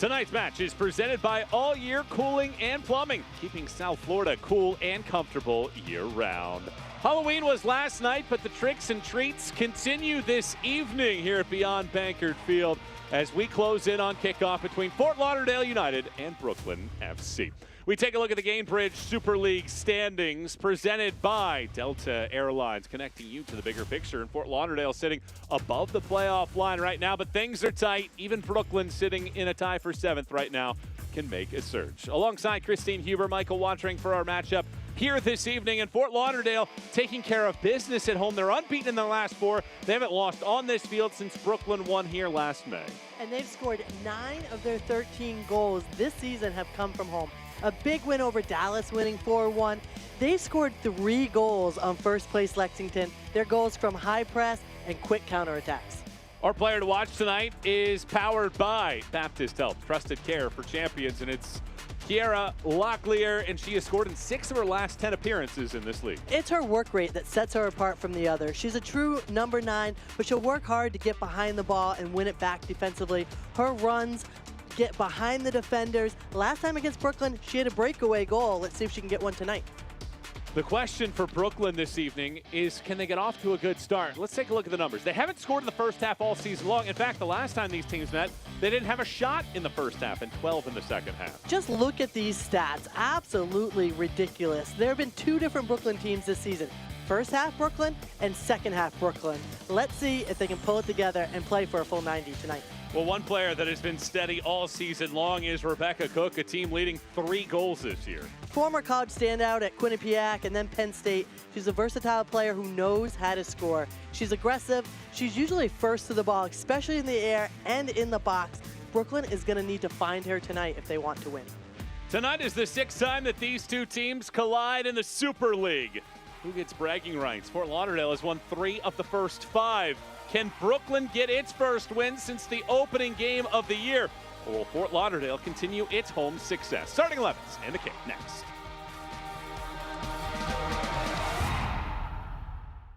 Tonight's match is presented by All Year Cooling and Plumbing, keeping South Florida cool and comfortable year-round. Halloween was last night, but the tricks and treats continue this evening here at Beyond Bankard Field as we close in on kickoff between Fort Lauderdale United and Brooklyn FC. We take a look at the Gainbridge Super League standings presented by Delta Airlines, connecting you to the bigger picture. And Fort Lauderdale sitting above the playoff line right now, but things are tight. Even Brooklyn sitting in a tie for 7th right now can make a surge. Alongside Christine Huber, Michael Watering for our matchup here this evening. And Fort Lauderdale taking care of business at home. They're unbeaten in their last 4. They haven't lost on this field since Brooklyn won here last May. And they've scored 9 of their 13 goals this season have come from home. A big win over Dallas, winning 4-1. They scored 3 goals on first place Lexington. Their goals from high press and quick counterattacks. Our player to watch tonight is powered by Baptist Health, trusted care for champions, and it's Kiera Locklear, and she has scored in 6 of her last 10 appearances in this league. It's her work rate that sets her apart from the others. She's a true number 9, but she'll work hard to get behind the ball and win it back defensively. Her runs get behind the defenders. Last time against Brooklyn, she had a breakaway goal. Let's see if she can get one tonight. The question for Brooklyn this evening is, can they get off to a good start? Let's take a look at the numbers. They haven't scored in the first half all season long. In fact, the last time these teams met, they didn't have a shot in the first half and 12 in the second half. Just look at these stats. Absolutely ridiculous. There have been 2 different Brooklyn teams this season. First half Brooklyn and second half Brooklyn. Let's see if they can pull it together and play for a full 90 tonight. Well, one player that has been steady all season long is Rebecca Cook, a team leading 3 goals this year. Former college standout at Quinnipiac and then Penn State. She's a versatile player who knows how to score. She's aggressive. She's usually first to the ball, especially in the air and in the box. Brooklyn is going to need to find her tonight if they want to win. Tonight is the 6th time that these 2 teams collide in the Super League. Who gets bragging rights? Fort Lauderdale has won 3 of the first 5. Can Brooklyn get its first win since the opening game of the year? Or will Fort Lauderdale continue its home success? Starting 11s and the kick next.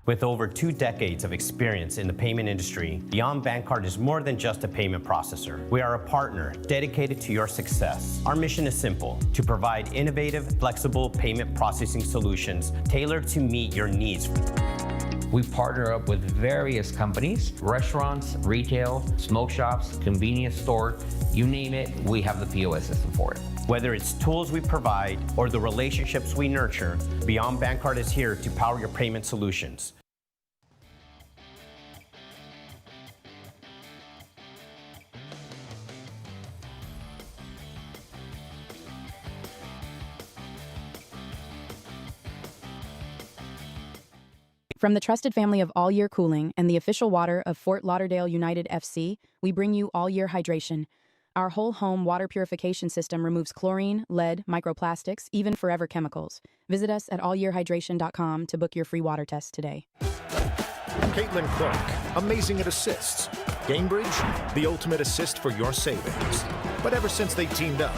With over 2 decades of experience in the payment industry, Beyond Bankard is more than just a payment processor. We are a partner dedicated to your success. Our mission is simple: to provide innovative, flexible payment processing solutions tailored to meet your needs. We partner up with various companies, restaurants, retail, smoke shops, convenience store, you name it, we have the POS system for it. Whether it's tools we provide or the relationships we nurture, Beyond Bankard is here to power your payment solutions. From the trusted family of All Year Cooling and the official water of Fort Lauderdale United FC, we bring you All Year Hydration. Our whole home water purification system removes chlorine, lead, microplastics, even forever chemicals. Visit us at allyearhydration.com to book your free water test today. Caitlin Clark, amazing at assists. Gainbridge, the ultimate assist for your savings. But ever since they teamed up,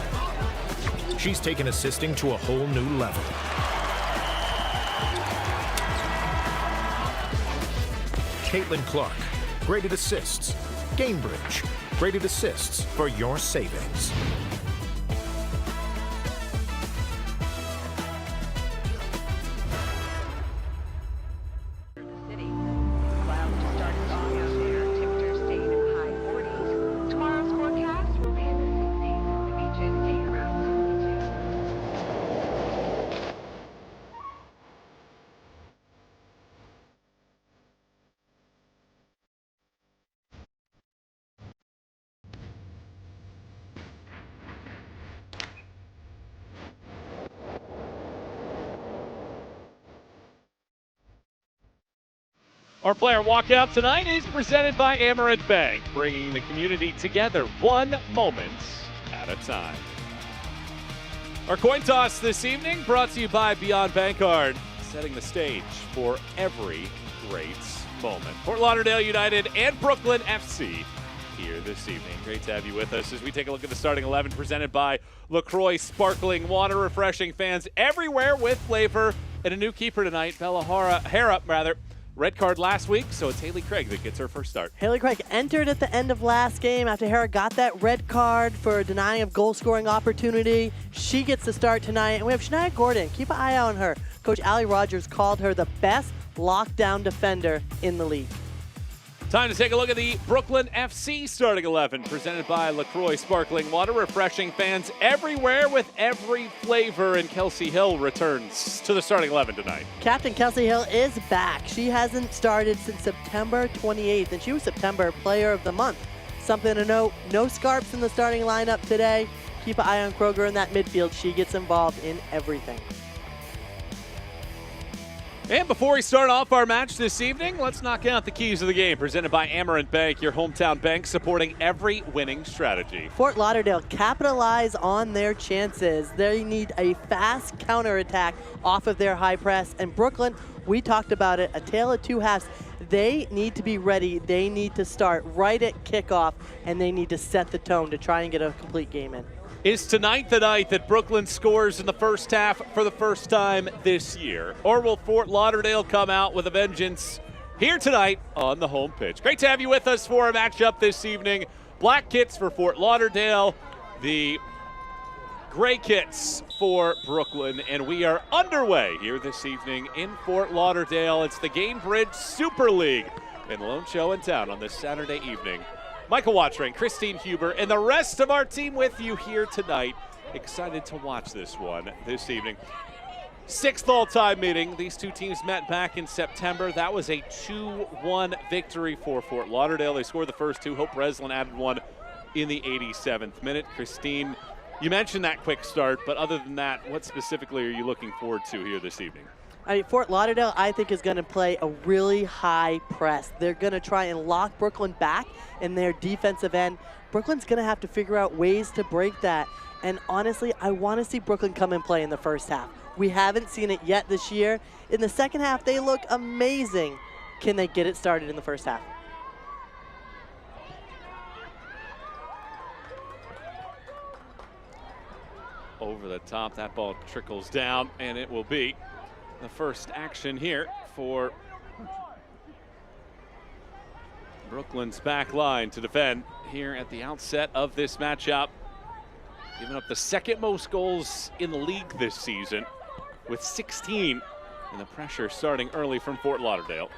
she's taken assisting to a whole new level. Caitlin Clark, graded assists. Gainbridge, graded assists for your savings. Our player walkout tonight is presented by Amerant Bank, bringing the community together one moment at a time. Our coin toss this evening brought to you by Beyond Bankard, setting the stage for every great moment. Fort Lauderdale United and Brooklyn FC here this evening. Great to have you with us as we take a look at the starting 11 presented by LaCroix Sparkling Water, refreshing fans everywhere with flavor. And a new keeper tonight, Bella Hara, red card last week, so it's Haley Craig that gets her first start. Haley Craig entered at the end of last game after Hera got that red card for denying of goal-scoring opportunity. She gets the start tonight, and we have Shania Gordon. Keep an eye out on her. Coach Allie Rogers called her the best lockdown defender in the league. Time to take a look at the Brooklyn FC starting 11, presented by LaCroix Sparkling Water, refreshing fans everywhere with every flavor, and Kelsey Hill returns to the starting 11 tonight. Captain Kelsey Hill is back. She hasn't started since September 28th, and she was September Player of the Month. Something to note, no Scarps in the starting lineup today. Keep an eye on Kroger in that midfield. She gets involved in everything. And before we start off our match this evening, let's knock out the keys of the game, presented by Amerant Bank, your hometown bank supporting every winning strategy. Fort Lauderdale capitalize on their chances. They need a fast counterattack off of their high press. And Brooklyn, we talked about it, a tale of two halves. They need to be ready. They need to start right at kickoff, and they need to set the tone to try and get a complete game in. Is tonight the night that Brooklyn scores in the first half for the first time this year? Or will Fort Lauderdale come out with a vengeance here tonight on the home pitch? Great to have you with us for a matchup this evening. Black kits for Fort Lauderdale, the gray kits for Brooklyn, and we are underway here this evening in Fort Lauderdale. It's the Gamebridge Super League in Lone Show in town on this Saturday evening. Michael Watring, Christine Huber, and the rest of our team with you here tonight. Excited to watch this one this evening. 6th all-time meeting. These two teams met back in September. That was a 2-1 victory for Fort Lauderdale. They scored the first two. Hope Breslin added one in the 87th minute. Christine, you mentioned that quick start, but other than that, what specifically are you looking forward to here this evening? Fort Lauderdale, I think, is going to play a really high press. They're going to try and lock Brooklyn back in their defensive end. Brooklyn's going to have to figure out ways to break that. And honestly, I want to see Brooklyn come and play in the first half. We haven't seen it yet this year. In the second half, they look amazing. Can they get it started in the first half? Over the top, that ball trickles down, and it will be the first action here for Brooklyn's back line to defend here at the outset of this matchup. Giving up the second most goals in the league this season with 16, and the pressure starting early from Fort Lauderdale.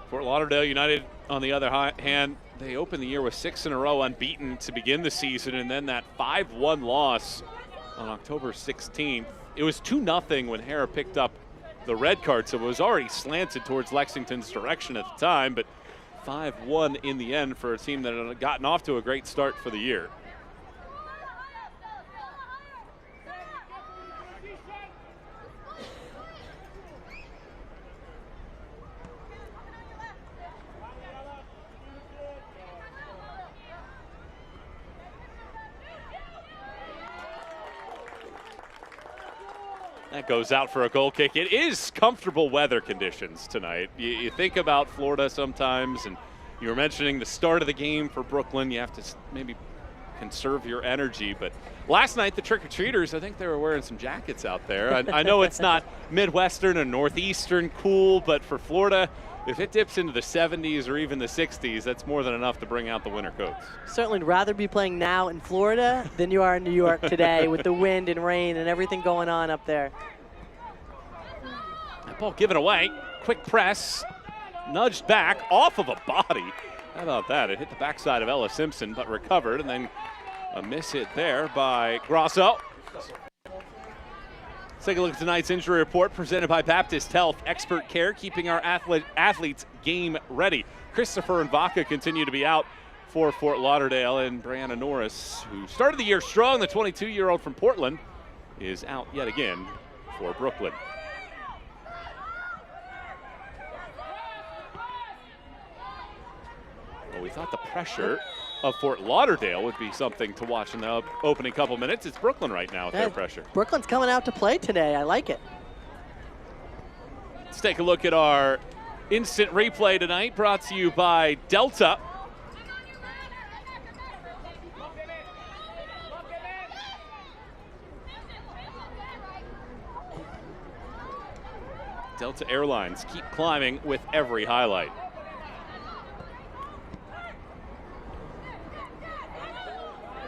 Fort Lauderdale United, on the other hand, they opened the year with 6 in a row unbeaten to begin the season, and then that 5-1 loss on October 16th. It was 2-0 when Hera picked up the red card, so it was already slanted towards Lexington's direction at the time, but 5-1 in the end for a team that had gotten off to a great start for the year. That goes out for a goal kick. It is comfortable weather conditions tonight. You think about Florida sometimes, and you were mentioning the start of the game for Brooklyn. You have to maybe conserve your energy. But last night, the trick-or-treaters, I think they were wearing some jackets out there. I know it's not Midwestern or Northeastern cool, but for Florida, if it dips into the 70s or even the 60s, that's more than enough to bring out the winter coats. Certainly rather be playing now in Florida than you are in New York today with the wind and rain and everything going on up there. That ball given away. Quick press. Nudged back off of a body. How about that? It hit the backside of Ella Simpson, but recovered, and then a miss hit there by Grosso. Let's take a look at tonight's injury report presented by Baptist Health. Expert care, keeping our athletes game ready. Christopher and Vaca continue to be out for Fort Lauderdale, and Brianna Norris, who started the year strong, the 22-year-old from Portland, is out yet again for Brooklyn. Well, we thought the pressure of Fort Lauderdale would be something to watch in the opening couple minutes. It's Brooklyn right now with their pressure. Brooklyn's coming out to play today. I like it. Let's take a look at our instant replay tonight, brought to you by Delta. Delta Airlines keep climbing with every highlight.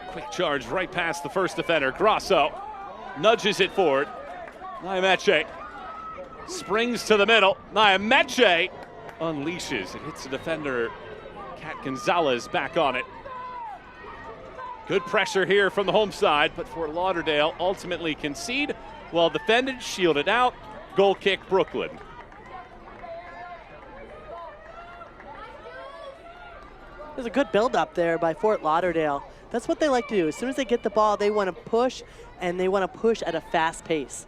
Quick charge right past the first defender. Grosso nudges it forward. Nyameche springs to the middle. Nyameche unleashes. It hits the defender. Kat Gonzalez back on it. Good pressure here from the home side, but Fort Lauderdale ultimately concede. Well defended, shielded out. Goal kick, Brooklyn. There's a good build-up there by Fort Lauderdale. That's what they like to do. As soon as they get the ball, they want to push, and they want to push at a fast pace.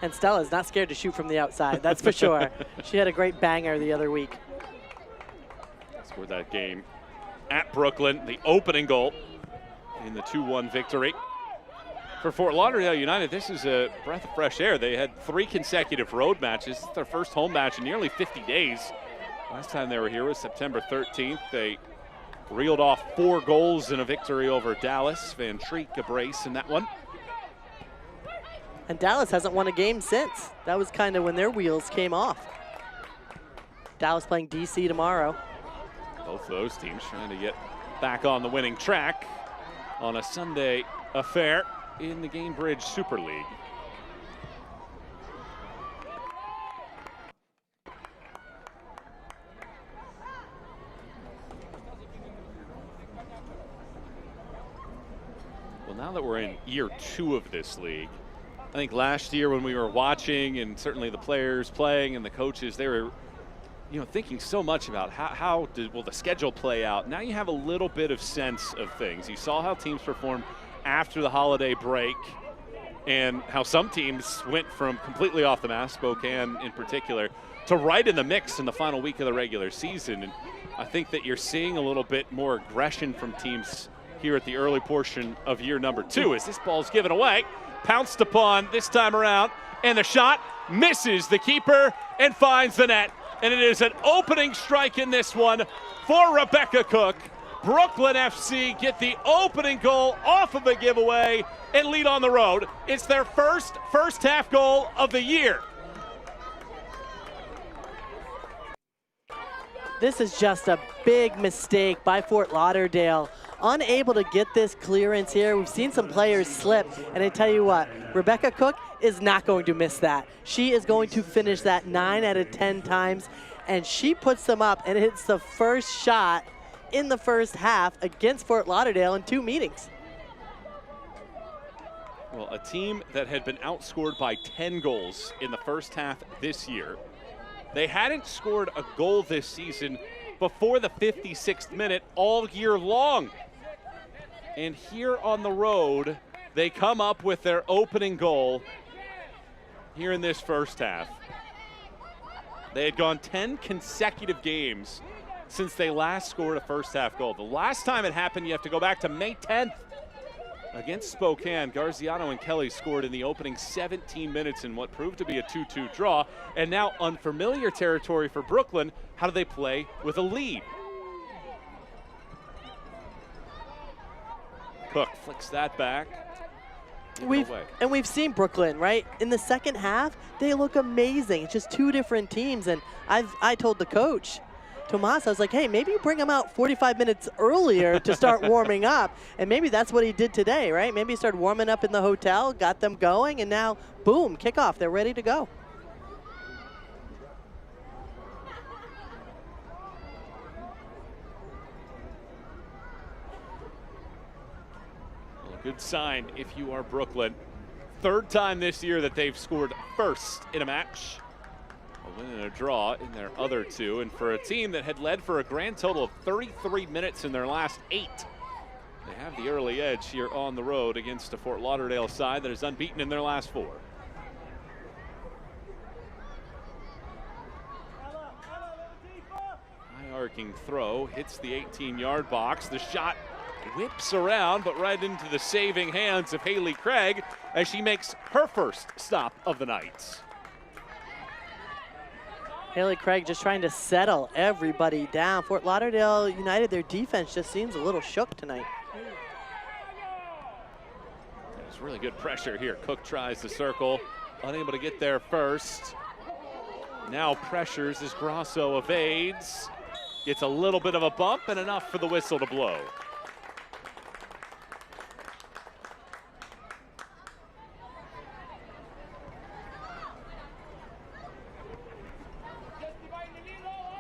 And Stella's not scared to shoot from the outside, that's for sure. She had a great banger the other week. Scored that game at Brooklyn, the opening goal in the 2-1 victory. For Fort Lauderdale United, this is a breath of fresh air. They had 3 consecutive road matches. It's their first home match in nearly 50 days. Last time they were here was September 13th. They reeled off 4 goals in a victory over Dallas. Van Treek a brace in that one. And Dallas hasn't won a game since. That was kind of when their wheels came off. Dallas playing DC tomorrow. Both of those teams trying to get back on the winning track on a Sunday affair in the Gamebridge Super League. Well, now that we're in year 2 of this league, I think last year when we were watching, and certainly the players playing and the coaches, they were thinking so much about how will the schedule play out. Now you have a little bit of sense of things. You saw how teams performed after the holiday break and how some teams went from completely off the map, Spokane in particular, to right in the mix in the final week of the regular season. And I think that you're seeing a little bit more aggression from teams here at the early portion of year number 2 as this ball's given away, pounced upon this time around, and the shot misses the keeper and finds the net. And it is an opening strike in this one for Rebecca Cook. Brooklyn FC get the opening goal off of a giveaway and lead on the road. It's their first half goal of the year. This is just a big mistake by Fort Lauderdale. Unable to get this clearance here. We've seen some players slip, and I tell you what, Rebecca Cook is not going to miss that. She is going to finish that 9 out of 10 times, and she puts them up, and it's the first shot in the first half against Fort Lauderdale in 2 meetings. Well, a team that had been outscored by 10 goals in the first half this year. They hadn't scored a goal this season before the 56th minute all year long. And here on the road, they come up with their opening goal here in this first half. They had gone 10 consecutive games since they last scored a first half goal. The last time it happened, you have to go back to May 10th against Spokane. Garziano and Kelly scored in the opening 17 minutes in what proved to be a 2-2 draw. And now unfamiliar territory for Brooklyn. How do they play with a lead? Cook flicks that back. We've seen Brooklyn, right? In the second half, they look amazing. It's just 2 different teams, and I told the coach, Tomas, I was like, hey, maybe you bring him out 45 minutes earlier to start warming up, and maybe that's what he did today, right? Maybe he started warming up in the hotel, got them going, and now, boom, kickoff. They're ready to go. Good sign if you are Brooklyn. 3rd time this year that they've scored first in a match. A win and a draw in their other 2. And for a team that had led for a grand total of 33 minutes in their last 8, they have the early edge here on the road against a Fort Lauderdale side that is unbeaten in their last 4. High arcing throw, hits the 18-yard box. The shot whips around, but right into the saving hands of Haley Craig. as she makes her first stop of the night. Haley Craig just trying to settle everybody down. Fort Lauderdale United, their defense just seems a little shook tonight. There's really good pressure here. Cook tries to circle, unable to get there first. Now pressures as Grosso evades. Gets a little bit of a bump and enough for the whistle to blow.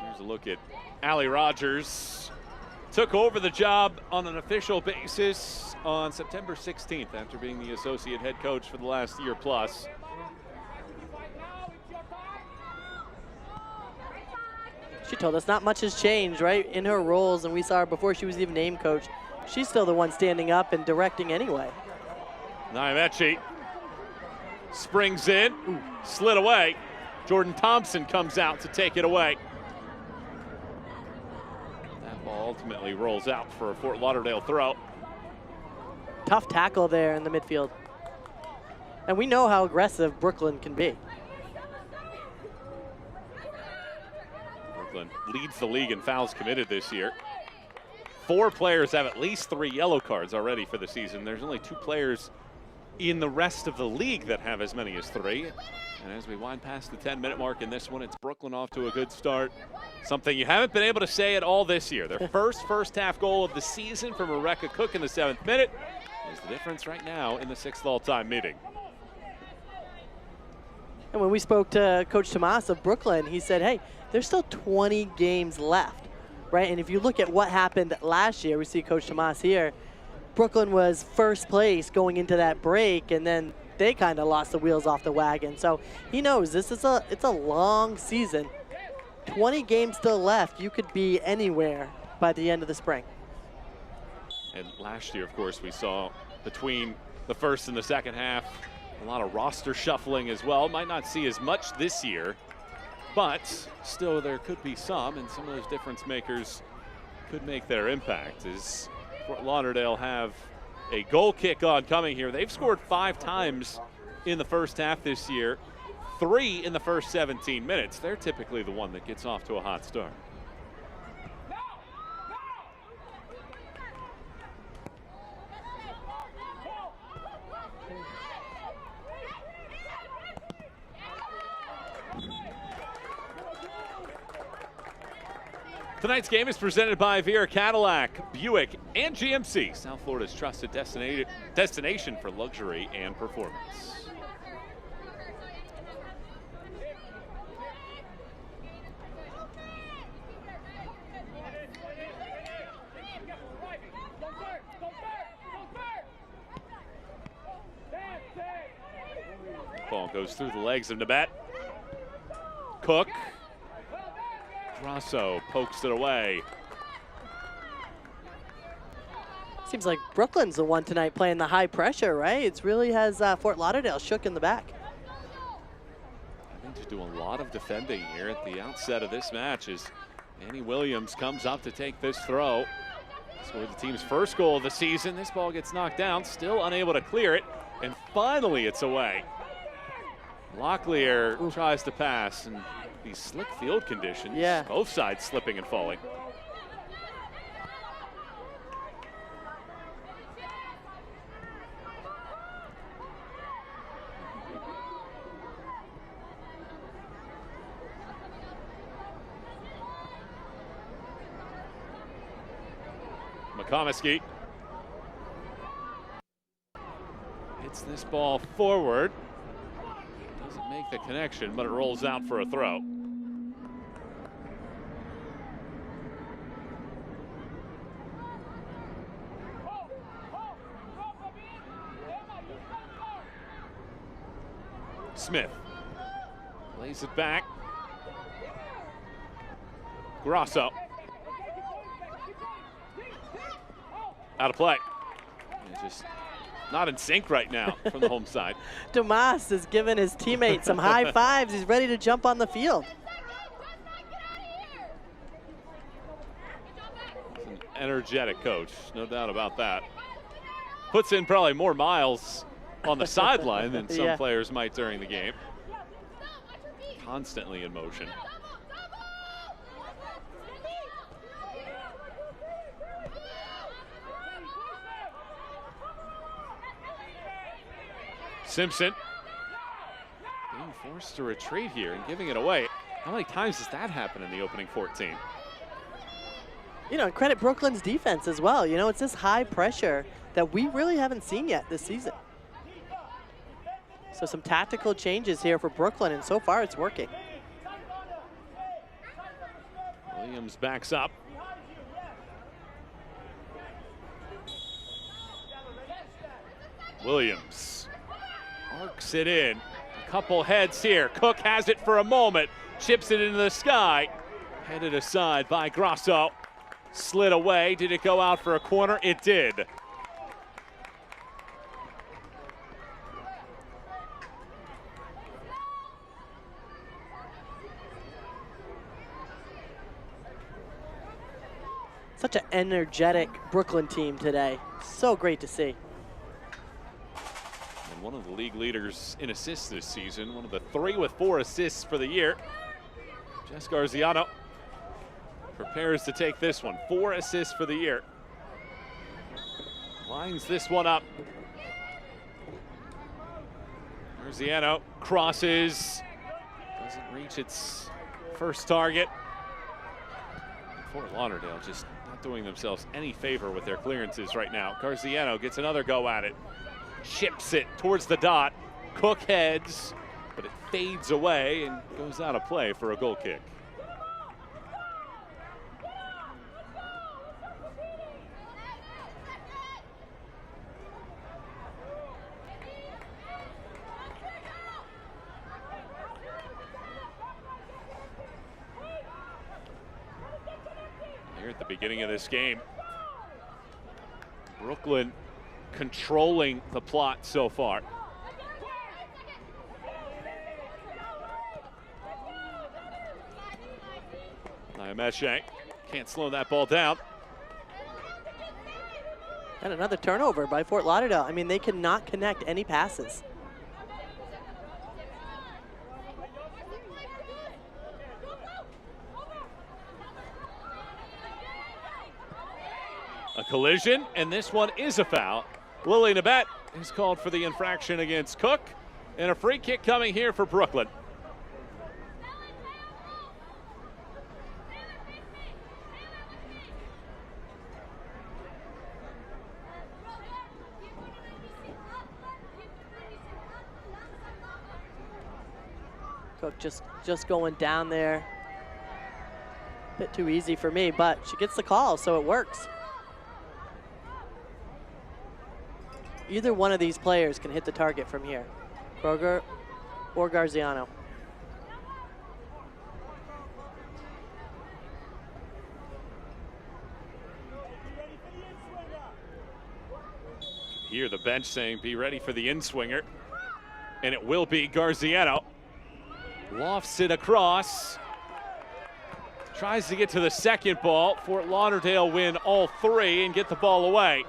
Here's a look at Allie Rogers. Took over the job on an official basis on September 16th after being the associate head coach for the last year plus. She told us not much has changed, right, in her roles, and we saw her before she was even named coach. She's still the one standing up and directing anyway. Naimechi springs in, slid away. Jordan Thompson comes out to take it away. That ball ultimately rolls out for a Fort Lauderdale throw. Tough tackle there in the midfield. And we know how aggressive Brooklyn can be. Brooklyn leads the league in fouls committed this year. 4 players have at least 3 yellow cards already for the season. There's only 2 players in the rest of the league that have as many as 3. And as we wind past the 10-minute mark in this one, it's Brooklyn off to a good start. Something you haven't been able to say at all this year. Their first half goal of the season from Rebecca Cook in the 7th minute is the difference right now in the 6th all-time meeting. And when we spoke to Coach Tomas of Brooklyn, he said, hey, there's still 20 games left, right? And if you look at what happened last year, we see Coach Tomas here, Brooklyn was first place going into that break, and then they kind of lost the wheels off the wagon. So he knows it's a long season. 20 games still left. You could be anywhere by the end of the spring. And last year, of course, we saw between the first and the second half a lot of roster shuffling as well. Might not see as much this year, but still there could be some, and some of those difference makers could make their impact. As Fort Lauderdale have a goal kick on coming here. They've scored 5 times in the first half this year, 3 in the first 17 minutes. They're typically the one that gets off to a hot start. Tonight's game is presented by Vera Cadillac, Buick, and GMC, South Florida's trusted destination for luxury and performance. Ball goes through the legs of Nabat. Cook. Grosso pokes it away. Seems like Brooklyn's the one tonight playing the high pressure, right? It really has Fort Lauderdale shook in the back. I think to do a lot of defending here at the outset of this match as Annie Williams comes up to take this throw. Scored the team's first goal of the season. This ball gets knocked down, still unable to clear it, and finally it's away. Locklear tries to pass, and these slick field conditions, both sides slipping and falling. McComiskey hits this ball forward. Doesn't make the connection, but it rolls out for a throw. Smith lays it back. Grosso. Out of play. It's just not in sync right now from the home side. Tomas is giving his teammates some high fives. He's ready to jump on the field. He's an energetic coach, no doubt about that. Puts in probably more miles on the sideline than some Yeah. players might during the game. Constantly in motion. Simpson being forced to retreat here and giving it away. How many times does that happen in the opening 14? You know, credit Brooklyn's defense as well. You know, it's this high pressure that we really haven't seen yet this season. So some tactical changes here for Brooklyn, and so far it's working. Williams backs up. Williams arcs it in. A couple heads here. Cook has it for a moment. Chips it into the sky. Headed aside by Grosso. Slid away. Did it go out for a corner? It did. Such an energetic Brooklyn team today. So great to see. And one of the league leaders in assists this season. One of the 3 with 4 assists for the year. Jess Garziano prepares to take this one. 4 assists for the year. Lines this one up. Garziano crosses. Doesn't reach its first target. Fort Lauderdale just not doing themselves any favor with their clearances right now. Garziano gets another go at it. Chips it towards the dot. Cook heads, but it fades away and goes out of play for a goal kick. Here at the beginning of this game, Brooklyn controlling the plot so far. Nyameshe can't slow that ball down. And another turnover by Fort Lauderdale. I mean, they cannot connect any passes. A collision, and this one is a foul. Lily Nabet is called for the infraction against Cook, and a free kick coming here for Brooklyn. Cook just going down there. Bit too easy for me, but she gets the call, so it works. Either one of these players can hit the target from here, Kroger or Garziano. Hear the bench saying, be ready for the in-swinger. And it will be Garziano. Lofts it across. Tries to get to the second ball. Fort Lauderdale win all 3 and get the ball away.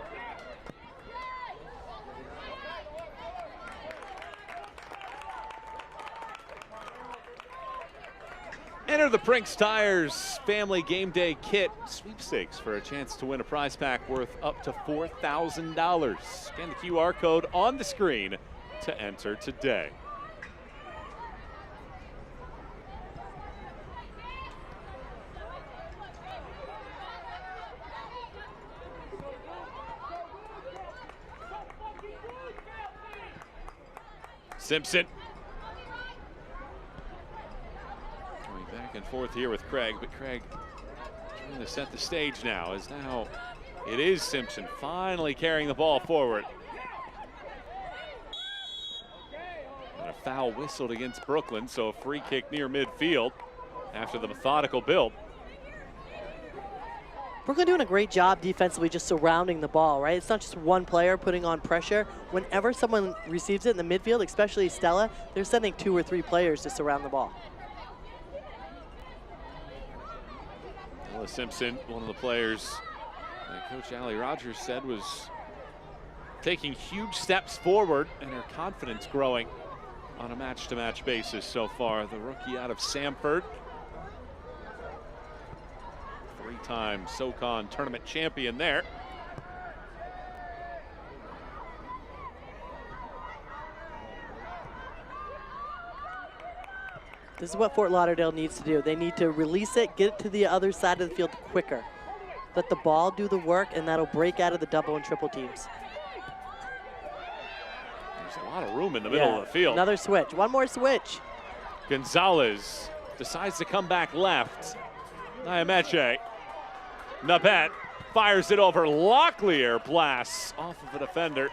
Enter the Brinks Tires Family Game Day Kit sweepstakes for a chance to win a prize pack worth up to $4,000. Scan the QR code on the screen to enter today. Simpson. Going back and forth here with Craig, but Craig trying to set the stage now, as now it is Simpson finally carrying the ball forward. And a foul whistled against Brooklyn, so a free kick near midfield after the methodical build. Brooklyn doing a great job defensively just surrounding the ball, right? It's not just one player putting on pressure. Whenever someone receives it in the midfield, especially Stella, they're sending 2 or 3 players to surround the ball. Ella Simpson, one of the players that Coach Ali Rogers said was taking huge steps forward and her confidence growing on a match-to-match basis so far. The rookie out of Samford, three-time SoCon tournament champion there. This is what Fort Lauderdale needs to do. They need to release it, get it to the other side of the field quicker. Let the ball do the work, and that'll break out of the double and triple teams. There's a lot of room in the middle of the field. Another switch, one more switch. Gonzalez decides to come back left. Nyameche. Nabet fires it over. Locklear blasts off of a defender,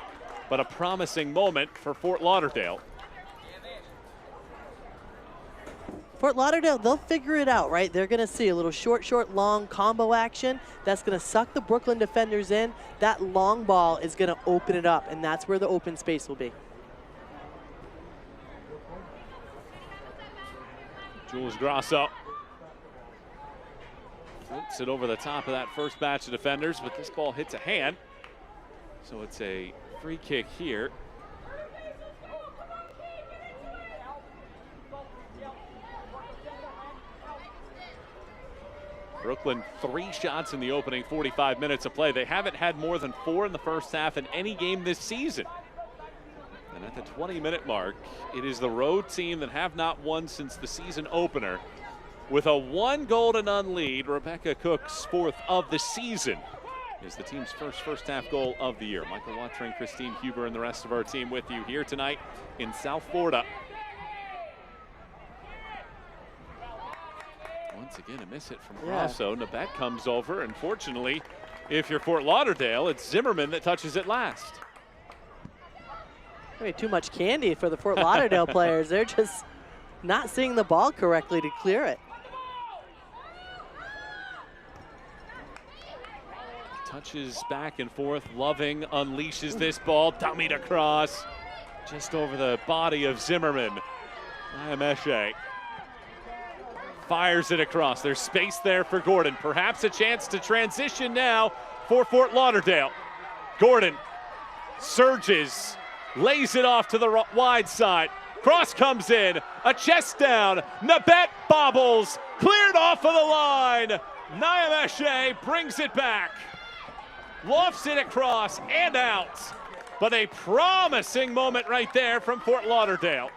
but a promising moment for Fort Lauderdale. Fort Lauderdale, they'll figure it out, right? They're gonna see a little short, long combo action that's gonna suck the Brooklyn defenders in. That long ball is gonna open it up, and that's where the open space will be. Jules Grasso floats it over the top of that first batch of defenders, but this ball hits a hand. So it's a free kick here. Brooklyn 3 shots in the opening 45 minutes of play. They haven't had more than 4 in the first half in any game this season. And at the 20-minute mark, it is the road team that have not won since the season opener. With a 1-0-0 lead, Rebecca Cook's 4th of the season is the team's first half goal of the year. Michael Watering, Christine Huber, and the rest of our team with you here tonight in South Florida. Once again, a miss hit from Grasso. Nabet comes over, and fortunately, if you're Fort Lauderdale, it's Zimmerman that touches it last. Maybe too much candy for the Fort Lauderdale players. They're just not seeing the ball correctly to clear it. Touches back and forth. Loving unleashes this ball. Dummied across. Just over the body of Zimmerman. Nyameche fires it across. There's space there for Gordon. Perhaps a chance to transition now for Fort Lauderdale. Gordon surges, lays it off to the wide side. Cross comes in, a chest down. Nabet bobbles, cleared off of the line. Nyameche brings it back. Lofts it across and out. But a promising moment right there from Fort Lauderdale.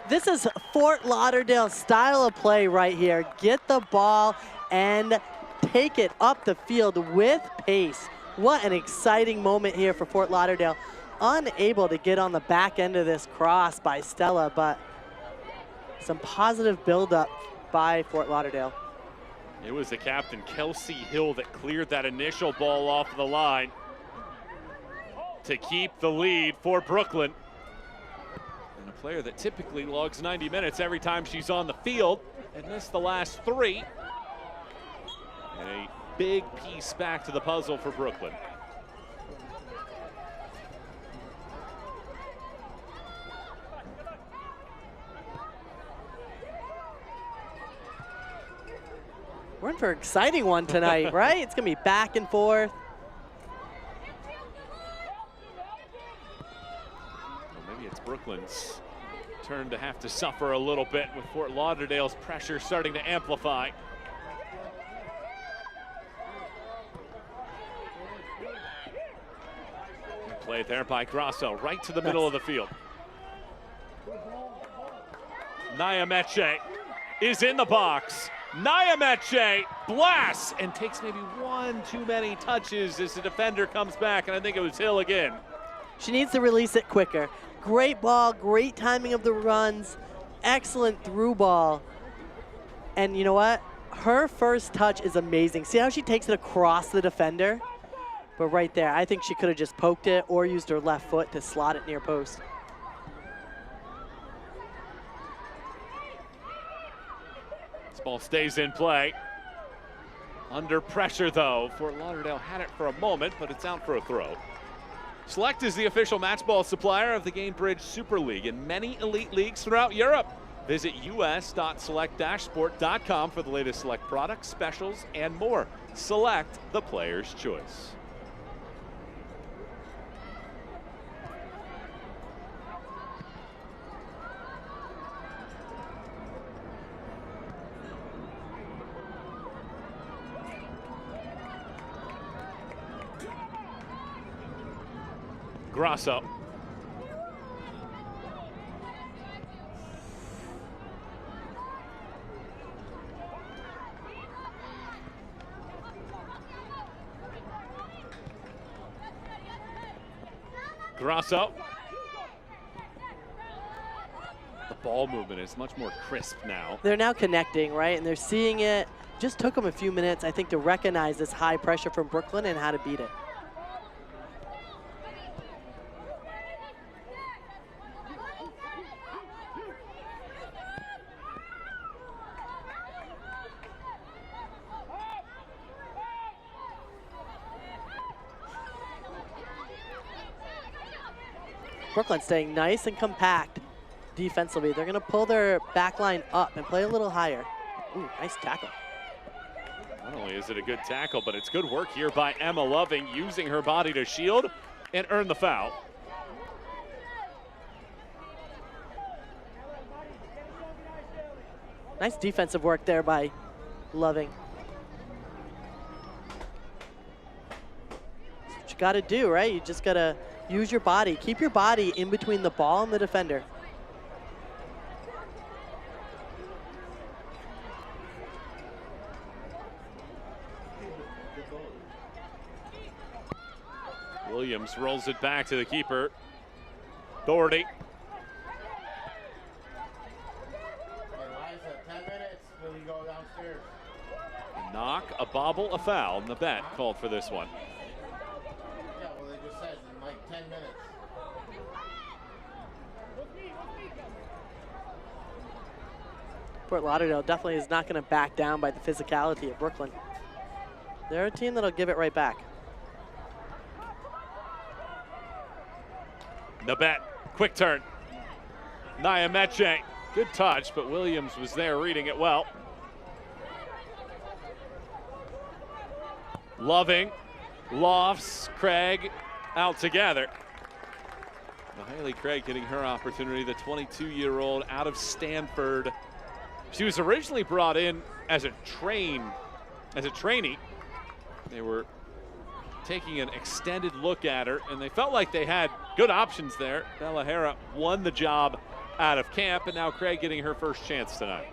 This is Fort Lauderdale style of play right here. Get the ball and take it up the field with pace. What an exciting moment here for Fort Lauderdale. Unable to get on the back end of this cross by Stella, but some positive buildup by Fort Lauderdale. It was the captain, Kelsey Hill, that cleared that initial ball off the line to keep the lead for Brooklyn. And a player that typically logs 90 minutes every time she's on the field and missed the last 3. And a big piece back to the puzzle for Brooklyn. We're in for an exciting one tonight, right? It's going to be back and forth. Well, maybe it's Brooklyn's turn to have to suffer a little bit with Fort Lauderdale's pressure starting to amplify. Play there by Grasso, right to the middle of the field. Nyameche is in the box. Nyameche blasts and takes maybe 1 too many touches as the defender comes back, and I think it was Hill again. She needs to release it quicker. Great ball, great timing of the runs, excellent through ball. And you know what? Her first touch is amazing. See how she takes it across the defender? But right there, I think she could have just poked it or used her left foot to slot it near post. This ball stays in play. Under pressure, though. Fort Lauderdale had it for a moment, but it's out for a throw. Select is the official match ball supplier of the Gainbridge Super League and many elite leagues throughout Europe. Visit us.select-sport.com for the latest Select products, specials, and more. Select, the player's choice. Grasso. Grasso. The ball movement is much more crisp now. They're now connecting, right? And they're seeing it. Just took them a few minutes, I think, to recognize this high pressure from Brooklyn and how to beat it. Brooklyn staying nice and compact defensively. They're going to pull their back line up and play a little higher. Ooh, nice tackle. Not only is it a good tackle, but it's good work here by Emma Loving, using her body to shield and earn the foul. Nice defensive work there by Loving. That's what you got to do, right? You just got to use your body. Keep your body in between the ball and the defender. Williams rolls it back to the keeper. Doherty. Eliza, 10 minutes till you go downstairs. Knock, a bobble, a foul, and the bet called for this one. Yeah, well, they just said in like 10 minutes. Fort Lauderdale definitely is not going to back down by the physicality of Brooklyn. They're a team that'll give it right back. The bet, quick turn. Nia Meche, good touch, but Williams was there reading it well. Loving, lofts, Craig out together. Now Haley Craig getting her opportunity, the 22-year-old out of Stanford. She was originally brought in as a trainee. They were taking an extended look at her, and they felt like they had good options there. Bella Hara won the job out of camp, and now Craig getting her first chance tonight.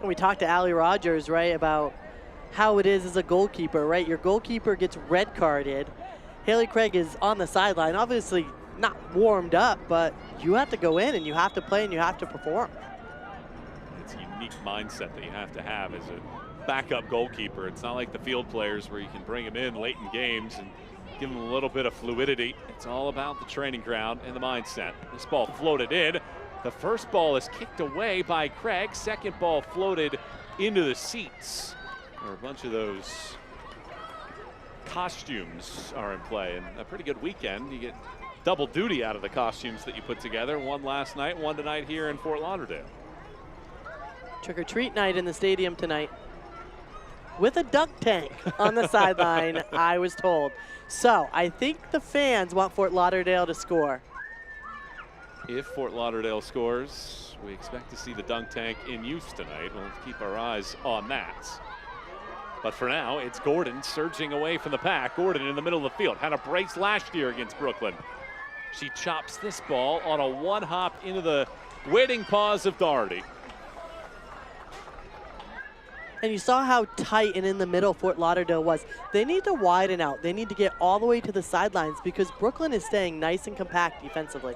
And we talked to Allie Rogers, right, about how it is as a goalkeeper, right? Your goalkeeper gets red carded. Haley Craig is on the sideline, obviously not warmed up, but you have to go in and you have to play and you have to perform. It's a unique mindset that you have to have as a backup goalkeeper. It's not like the field players where you can bring them in late in games and give them a little bit of fluidity. It's all about the training ground and the mindset. This ball floated in. The first ball is kicked away by Craig. Second ball floated into the seats. There are a bunch of those costumes are in play, and a pretty good weekend. You get double duty out of the costumes that you put together. One last night, one tonight here in Fort Lauderdale. Trick-or-treat night in the stadium tonight with a dunk tank on the sideline, I was told. So I think the fans want Fort Lauderdale to score. If Fort Lauderdale scores, we expect to see the dunk tank in use tonight. We'll keep our eyes on that. But for now, it's Gordon surging away from the pack. Gordon in the middle of the field. Had a brace last year against Brooklyn. She chops this ball on a one-hop into the waiting paws of Doherty. And you saw how tight and in the middle Fort Lauderdale was. They need to widen out. They need to get all the way to the sidelines because Brooklyn is staying nice and compact defensively.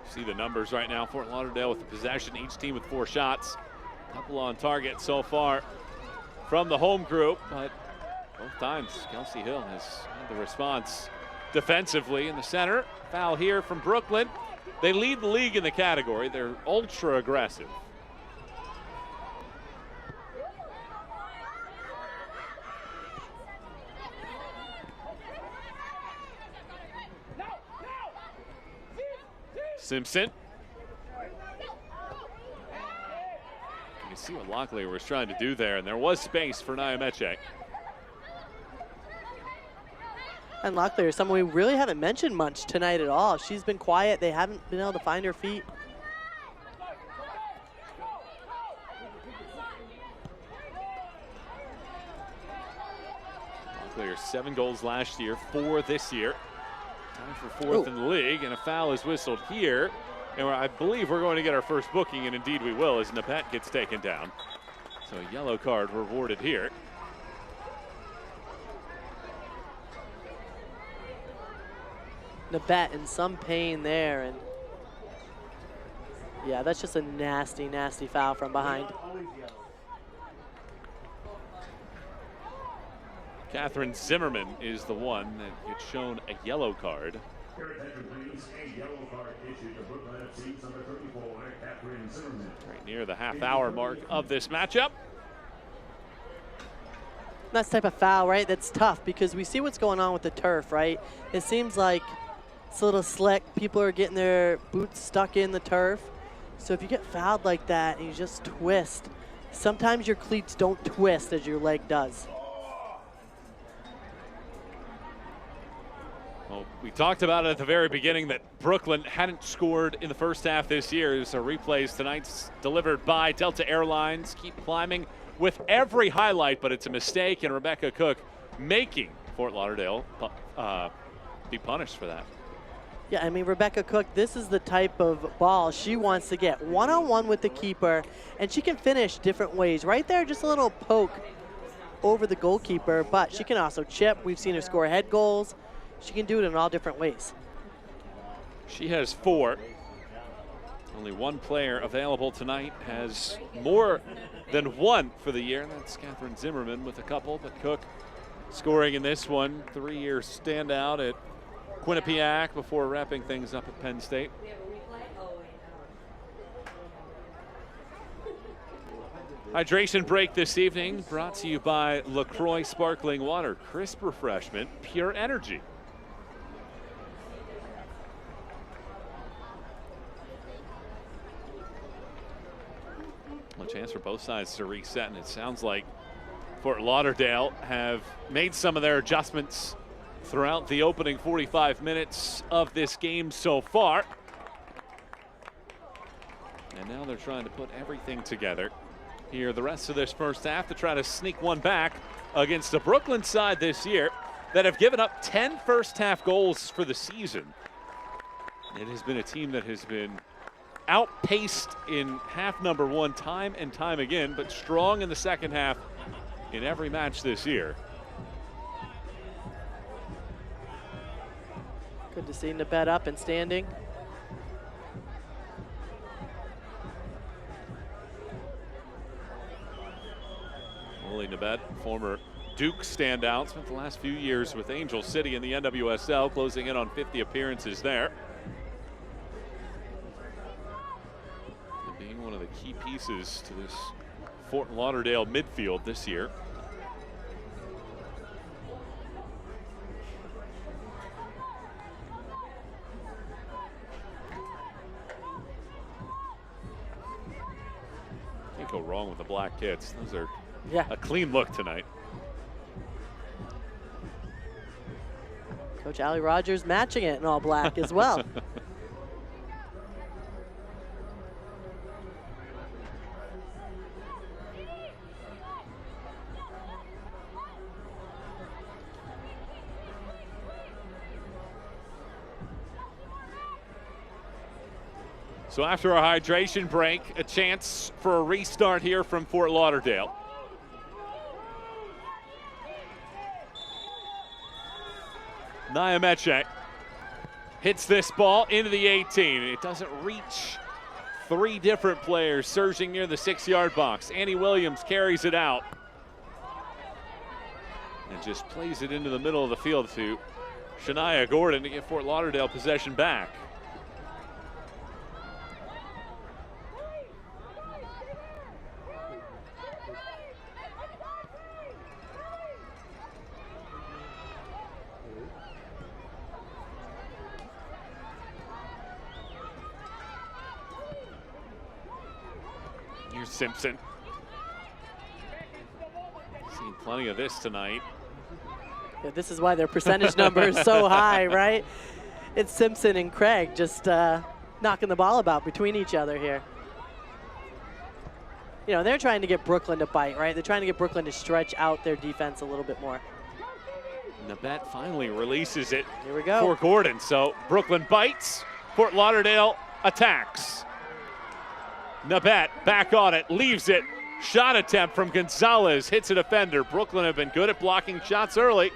See the numbers right now. Fort Lauderdale with the possession, each team with 4 shots. Couple on target so far from the home group, but both times Kelsey Hill has had the response defensively in the center. Foul here from Brooklyn. They lead the league in the category. They're ultra aggressive. Simpson. You see what Locklear was trying to do there, and there was space for Nyameche. And Locklear is someone we really haven't mentioned much tonight at all. She's been quiet. They haven't been able to find her feet. Locklear 7 goals last year, 4 this year. Time for 4th in the league, and a foul is whistled here. And I believe we're going to get our first booking, and indeed we will, as Nepet gets taken down. So a yellow card rewarded here. Nabat in some pain there, and yeah, that's just a nasty, nasty foul from behind. Catherine Zimmerman is the one that gets shown a yellow card. Your attention, please. A yellow card issued to Brooklyn FC's number 34, Catherine Zimmerman. Right near the half-hour mark of this matchup. That's the type of foul, right? That's tough because we see what's going on with the turf, right? It seems like it's a little slick. People are getting their boots stuck in the turf. So if you get fouled like that and you just twist, sometimes your cleats don't twist as your leg does. Well, we talked about it at the very beginning that Brooklyn hadn't scored in the first half this year. So replays tonight's delivered by Delta Airlines. Keep climbing with every highlight, but it's a mistake, and Rebecca Cook making Fort Lauderdale be punished for that. Yeah, I mean, Rebecca Cook, this is the type of ball she wants to get. One-on-one with the keeper, and she can finish different ways. Right there, just a little poke over the goalkeeper, but she can also chip. We've seen her score head goals. She can do it in all different ways. She has 4. Only one player available tonight has more than 1 for the year, and that's Catherine Zimmerman with a couple, but Cook scoring in this one. 3-year standout at Quinnipiac before wrapping things up at Penn State. Hydration break this evening brought to you by LaCroix Sparkling Water. Crisp refreshment, pure energy. A chance for both sides to reset, and it sounds like Fort Lauderdale have made some of their adjustments throughout the opening 45 minutes of this game so far. And now they're trying to put everything together here the rest of this first half to try to sneak one back against the Brooklyn side this year that have given up 10 first half goals for the season. It has been a team that has been outpaced in half number 1 time and time again, but strong in the second half in every match this year. Good to see Nabat up and standing. Molly Nabat, former Duke standout, spent the last few years with Angel City in the NWSL, closing in on 50 appearances there. And being one of the key pieces to this Fort Lauderdale midfield this year. Can't go wrong with the black kits. Those are a clean look tonight. Coach Allie Rogers matching it in all black as well. So after our hydration break, a chance for a restart here from Fort Lauderdale. Nyameche hits this ball into the 18. It doesn't reach 3 different players surging near the 6-yard box. Annie Williams carries it out and just plays it into the middle of the field to Shania Gordon to get Fort Lauderdale possession back. Here's Simpson. Seen plenty of this tonight. Yeah, this is why their percentage number is so high, right? It's Simpson and Craig just knocking the ball about between each other here. You know, they're trying to get Brooklyn to bite, right? They're trying to get Brooklyn to stretch out their defense a little bit more. Nabet finally releases it. Here we go. For Gordon. So Brooklyn bites. Fort Lauderdale attacks. Nabet back on it, leaves it. Shot attempt from Gonzalez, hits a defender. Brooklyn have been good at blocking shots early.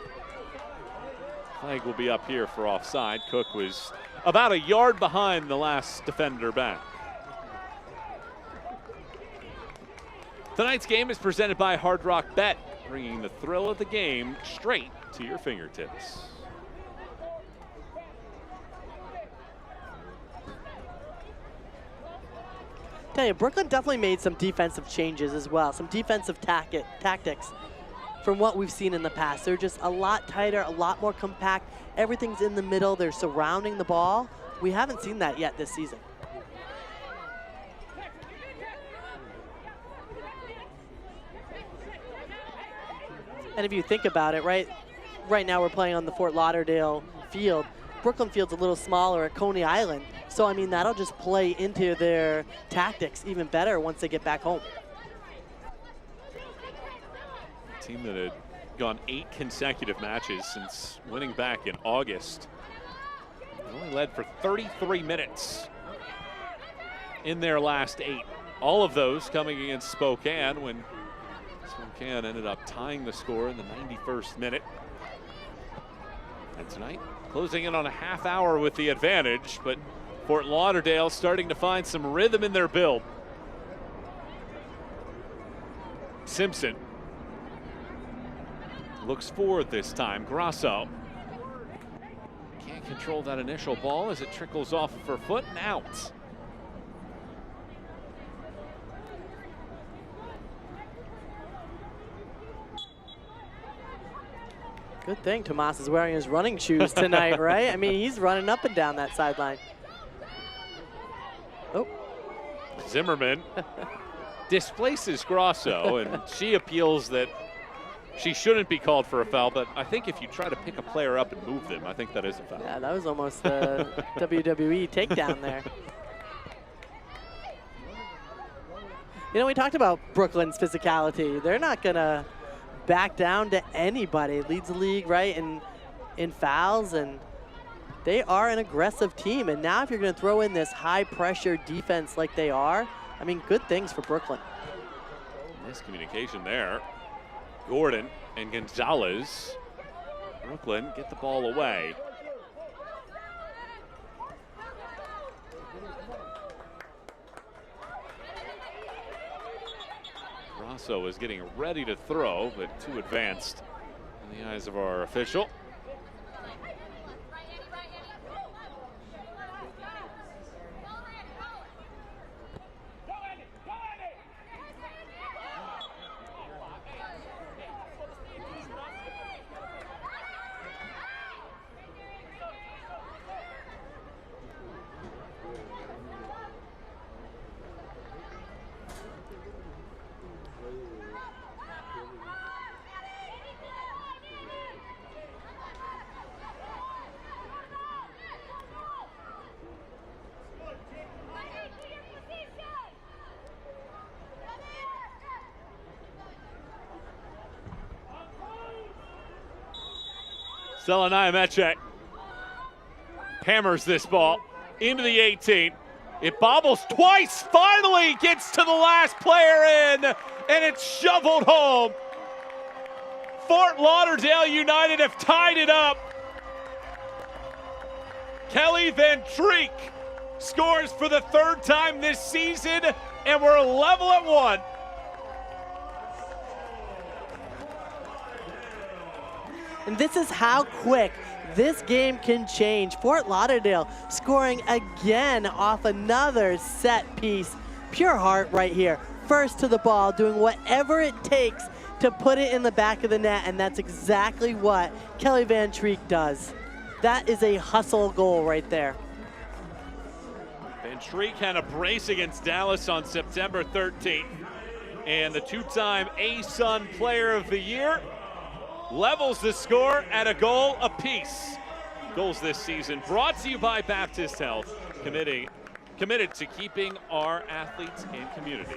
Flag will be up here for offside. Cook was about a yard behind the last defender back. Tonight's game is presented by Hard Rock Bet, bringing the thrill of the game straight to your fingertips. Tell you, Brooklyn definitely made some defensive changes as well, some defensive tactics from what we've seen in the past. They're just a lot tighter, a lot more compact. Everything's in the middle. They're surrounding the ball. We haven't seen that yet this season. And if you think about it, right now we're playing on the Fort Lauderdale field. Brooklyn field's a little smaller at Coney Island. So, I mean, that'll just play into their tactics even better once they get back home. A team that had gone 8 consecutive matches since winning back in August. They only led for 33 minutes in their last 8. All of those coming against Spokane when Spokane ended up tying the score in the 91st minute. And tonight, closing in on a half hour with the advantage, but Fort Lauderdale starting to find some rhythm in their build. Simpson looks forward this time. Grasso can't control that initial ball as it trickles off of her foot and out. Good thing Tomas is wearing his running shoes tonight, right? I mean, he's running up and down that sideline. Oh. Zimmerman displaces Grasso, and she appeals that she shouldn't be called for a foul, but I think if you try to pick a player up and move them, I think that is a foul. Yeah, that was almost the WWE takedown there. You know, we talked about Brooklyn's physicality. They're not going to back down to anybody. Leads the league, right, in fouls, and they are an aggressive team. And now if you're going to throw in this high-pressure defense like they are, I mean, good things for Brooklyn. Miscommunication there. Gordon and Gonzalez. Brooklyn get the ball away. Grasso is getting ready to throw, but too advanced in the eyes of our official. Selenaya Mechek hammers this ball into the 18. It bobbles twice, finally gets to the last player in, and it's shoveled home. Fort Lauderdale United have tied it up. Kelly Van Treek scores for the 3rd time this season, and we're level at 1. And this is how quick this game can change. Fort Lauderdale scoring again off another set piece. Pure heart right here. First to the ball, doing whatever it takes to put it in the back of the net, and that's exactly what Kelly Van Treek does. That is a hustle goal right there. Van Shriek had a brace against Dallas on September 13th. And the two-time ASUN Player of the Year levels the score at a goal apiece. Goals this season brought to you by Baptist Health, committed to keeping our athletes and community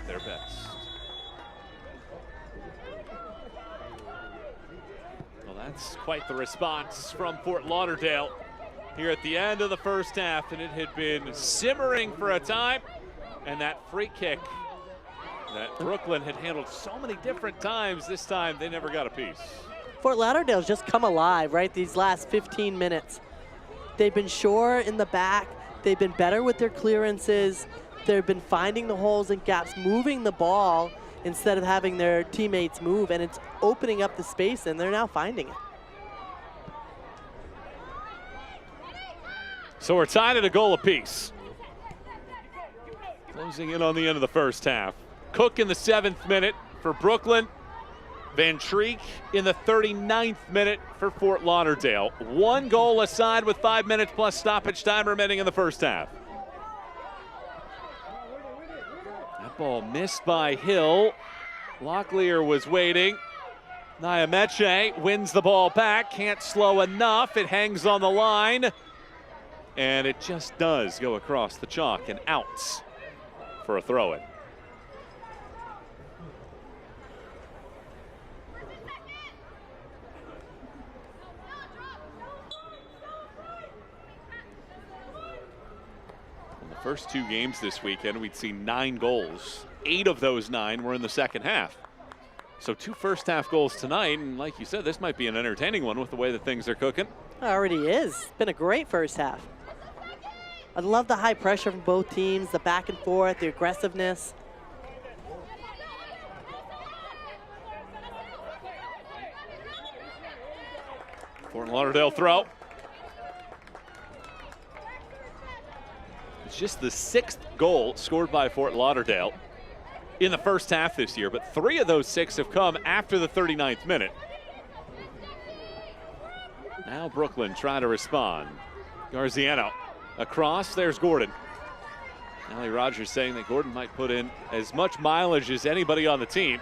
their best. Well, that's quite the response from Fort Lauderdale here at the end of the first half, and it had been simmering for a time, and that free kick that Brooklyn had handled so many different times, this time they never got a piece. Fort Lauderdale's just come alive, right, these last 15 minutes. They've been sure in the back. They've been better with their clearances. They've been finding the holes and gaps, moving the ball instead of having their teammates move, and it's opening up the space, and they're now finding it. So we're tied at a goal apiece. Closing in on the end of the first half. Cook in the 7th minute for Brooklyn. Van Treek in the 39th minute for Fort Lauderdale. 1 goal aside with 5 minutes plus stoppage time remaining in the first half. That ball missed by Hill. Locklear was waiting. Nyameche wins the ball back. Can't slow enough. It hangs on the line. And it just does go across the chalk and out for a throw-in. First 2 games this weekend, we'd seen 9 goals. 8 of those 9 were in the second half. So 2 first-half goals tonight, and like you said, this might be an entertaining one with the way that things are cooking. It already is. It's been a great first half. I love the high pressure from both teams, the back and forth, the aggressiveness. Fort Lauderdale throw. It's just the 6th goal scored by Fort Lauderdale in the first half this year, but 3 of those 6 have come after the 39th minute. Now Brooklyn trying to respond. Garziano across, there's Gordon. Ali Rogers saying that Gordon might put in as much mileage as anybody on the team.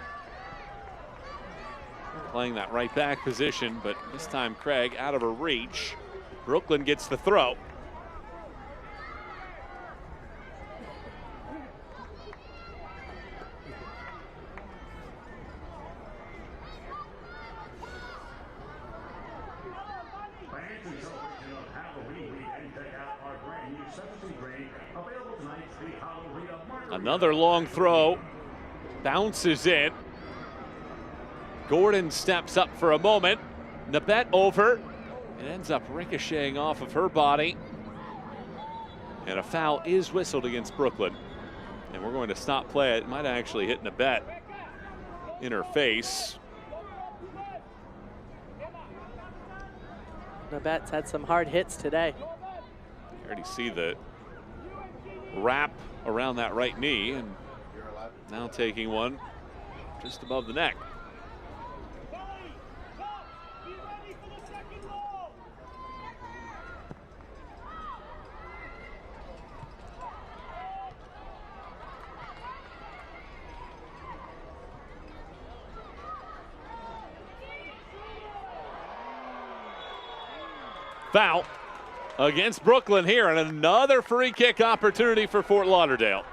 Playing that right back position, but this time Craig out of her reach. Brooklyn gets the throw. Another long throw, bounces in. Gordon steps up for a moment. Nabet over. It ends up ricocheting off of her body. And a foul is whistled against Brooklyn. And we're going to stop play. It might actually hit Nabet in her face. Nabet's had some hard hits today. You already see the wrap around that right knee, and now taking one just above the neck. Foul against Brooklyn here, and another free kick opportunity for Fort Lauderdale.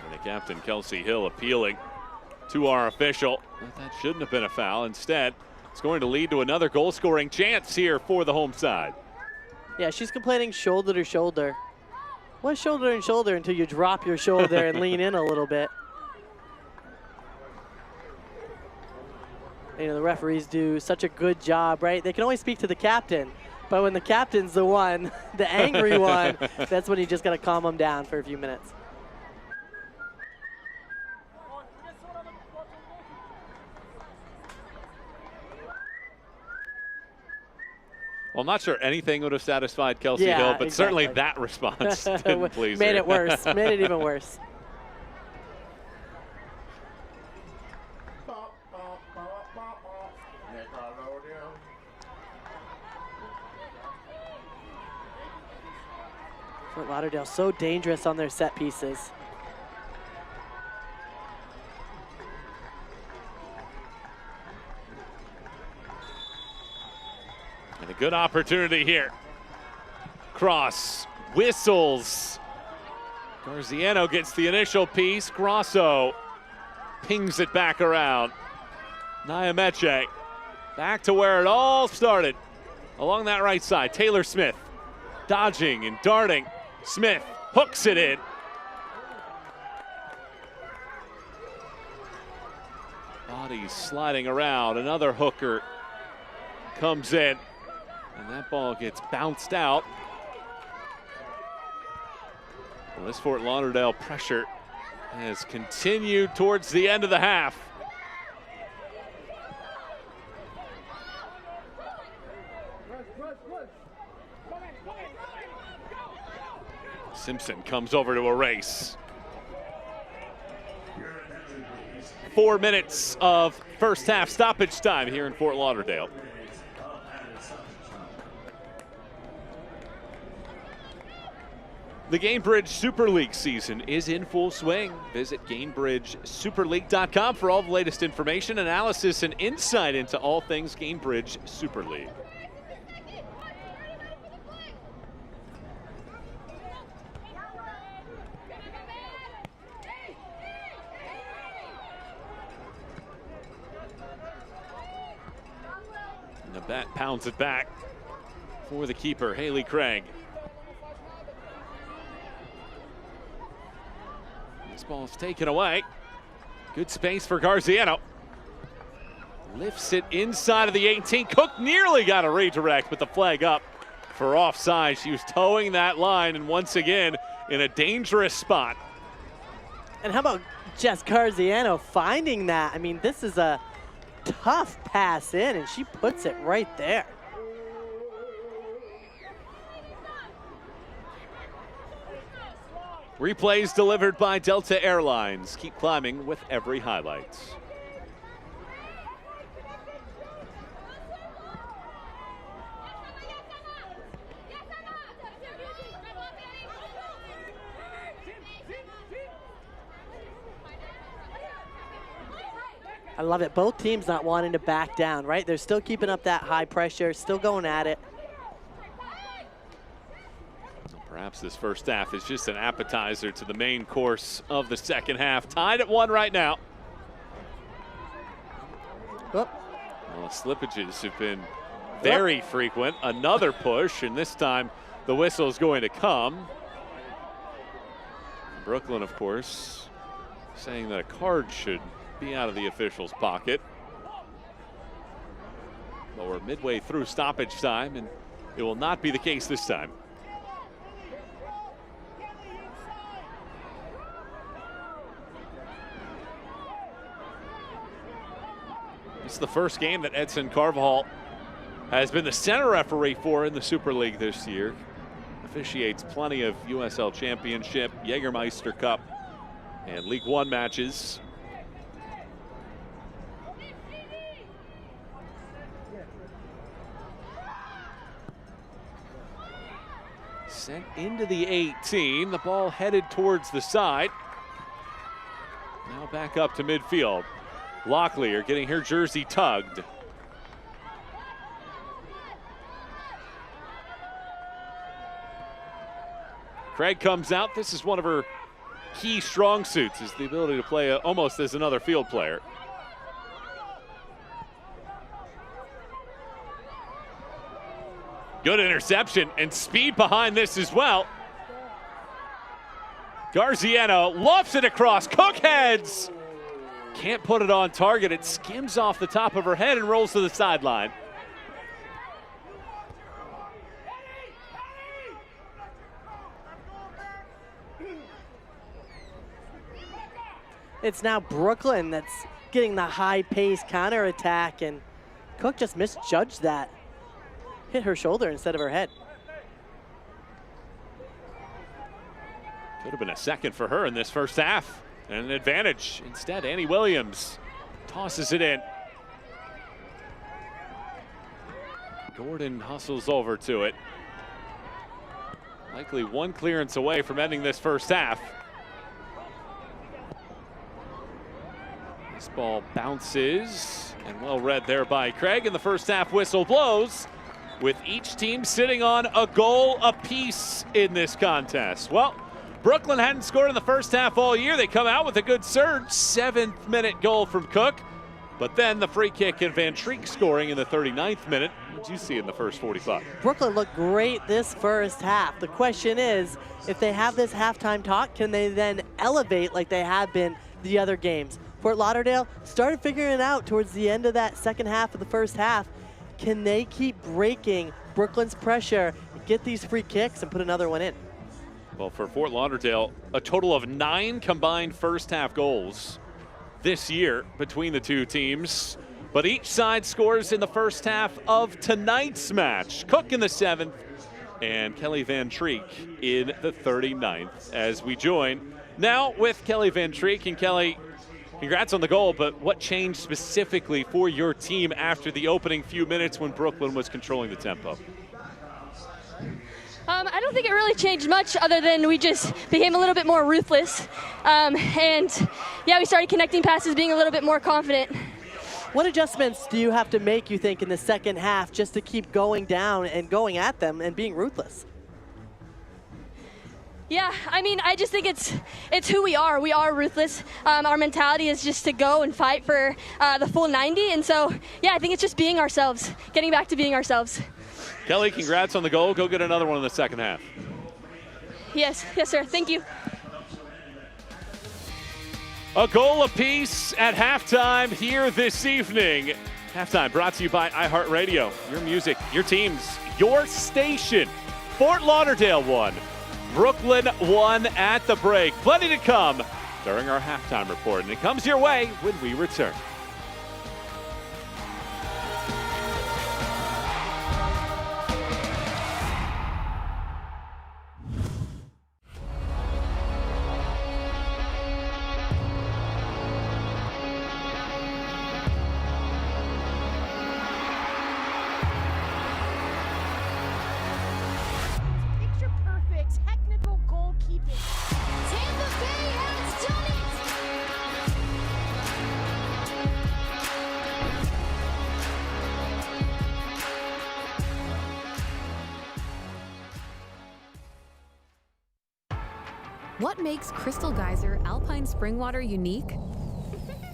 And the captain, Kelsey Hill, appealing to our official. That shouldn't have been a foul. Instead, it's going to lead to another goal-scoring chance here for the home side. Yeah, she's complaining shoulder to shoulder. What's shoulder and shoulder until you drop your shoulder and lean in a little bit? You know, the referees do such a good job, right? They can only speak to the captain, but when the captain's the one, the angry one, that's when you just got to calm them down for a few minutes. Well, I'm not sure anything would have satisfied Kelsey Hill, but certainly that response didn't please her. Made it worse, made it even worse. Fort Lauderdale so dangerous on their set pieces. And a good opportunity here. Cross, whistles. Garziano gets the initial piece. Grosso pings it back around. Nyameche back to where it all started. Along that right side, Taylor Smith dodging and darting. Smith hooks it in. Body sliding around. Another hooker comes in. And that ball gets bounced out. Well, this Fort Lauderdale pressure has continued towards the end of the half. Simpson comes over to erase. 4 minutes of first half stoppage time here in Fort Lauderdale. The Gainbridge Super League season is in full swing. Visit GainbridgeSuperLeague.com for all the latest information, analysis, and insight into all things Gainbridge Super League. And the bat pounds it back for the keeper, Haley Craig. This ball's taken away. Good space for Garziano. Lifts it inside of the 18. Cook nearly got a redirect, but the flag up for offside. She was towing that line, and once again in a dangerous spot. And how about Jess Garziano finding that? I mean, this is a tough pass in, and she puts it right there. Replays delivered by Delta Airlines. Keep climbing with every highlight. I love it. Both teams not wanting to back down, right? They're still keeping up that high pressure, still going at it. Perhaps this first half is just an appetizer to the main course of the second half. Tied at 1 right now. Oh. Well, slippages have been very frequent. Another push, and this time the whistle is going to come. Brooklyn, of course, saying that a card should be out of the official's pocket. But we're midway through stoppage time, and it will not be the case this time. It's the first game that Edson Carvajal has been the center referee for in the Super League this year. Officiates plenty of USL Championship, Jägermeister Cup, and League One matches. Sent into the 18, the ball headed towards the side. Now back up to midfield. Locklear getting her jersey tugged. Craig comes out. This is one of her key strong suits, is the ability to play almost as another field player. Good interception and speed behind this as well. Garziano lofts it across. Cook heads. Can't put it on target. It skims off the top of her head and rolls to the sideline. It's now Brooklyn that's getting the high-paced counterattack, and Cook just misjudged that. Hit her shoulder instead of her head. Could have been a second for her in this first half. And an advantage. Instead, Annie Williams tosses it in. Gordon hustles over to it. Likely one clearance away from ending this first half. This ball bounces, and well read there by Craig, and the first half whistle blows, with each team sitting on a goal apiece in this contest. Well, Brooklyn hadn't scored in the first half all year. They come out with a good surge, 7th minute goal from Cook. But then the free kick and Van Treek scoring in the 39th minute. What did you see in the first 45? Brooklyn looked great this first half. The question is, if they have this halftime talk, can they then elevate like they have been the other games? Fort Lauderdale started figuring it out towards the end of that second half of the first half. Can they keep breaking Brooklyn's pressure, get these free kicks, and put another one in? Well, for Fort Lauderdale, a total of 9 combined first half goals this year between the two teams. But each side scores in the first half of tonight's match. Cook in the 7th and Kelly Van Treek in the 39th as we join now with Kelly Van Treek. And Kelly, congrats on the goal, but what changed specifically for your team after the opening few minutes when Brooklyn was controlling the tempo? I don't think it really changed much other than we just became a little bit more ruthless. And yeah, we started connecting passes, being a little bit more confident. What adjustments do you have to make, you think, in the second half just to keep going down and going at them and being ruthless? Yeah, I mean, I just think it's who we are. We are ruthless. Our mentality is just to go and fight for the full 90. And so, yeah, I think it's just being ourselves, getting back to being ourselves. Kelly, congrats on the goal. Go get another one in the second half. Yes, sir. Thank you. A goal apiece at halftime here this evening. Halftime brought to you by iHeartRadio. Your music, your teams, your station. Fort Lauderdale won. Brooklyn won at the break. Plenty to come during our halftime report, and it comes your way when we return. What makes Crystal Geyser Alpine Spring Water unique?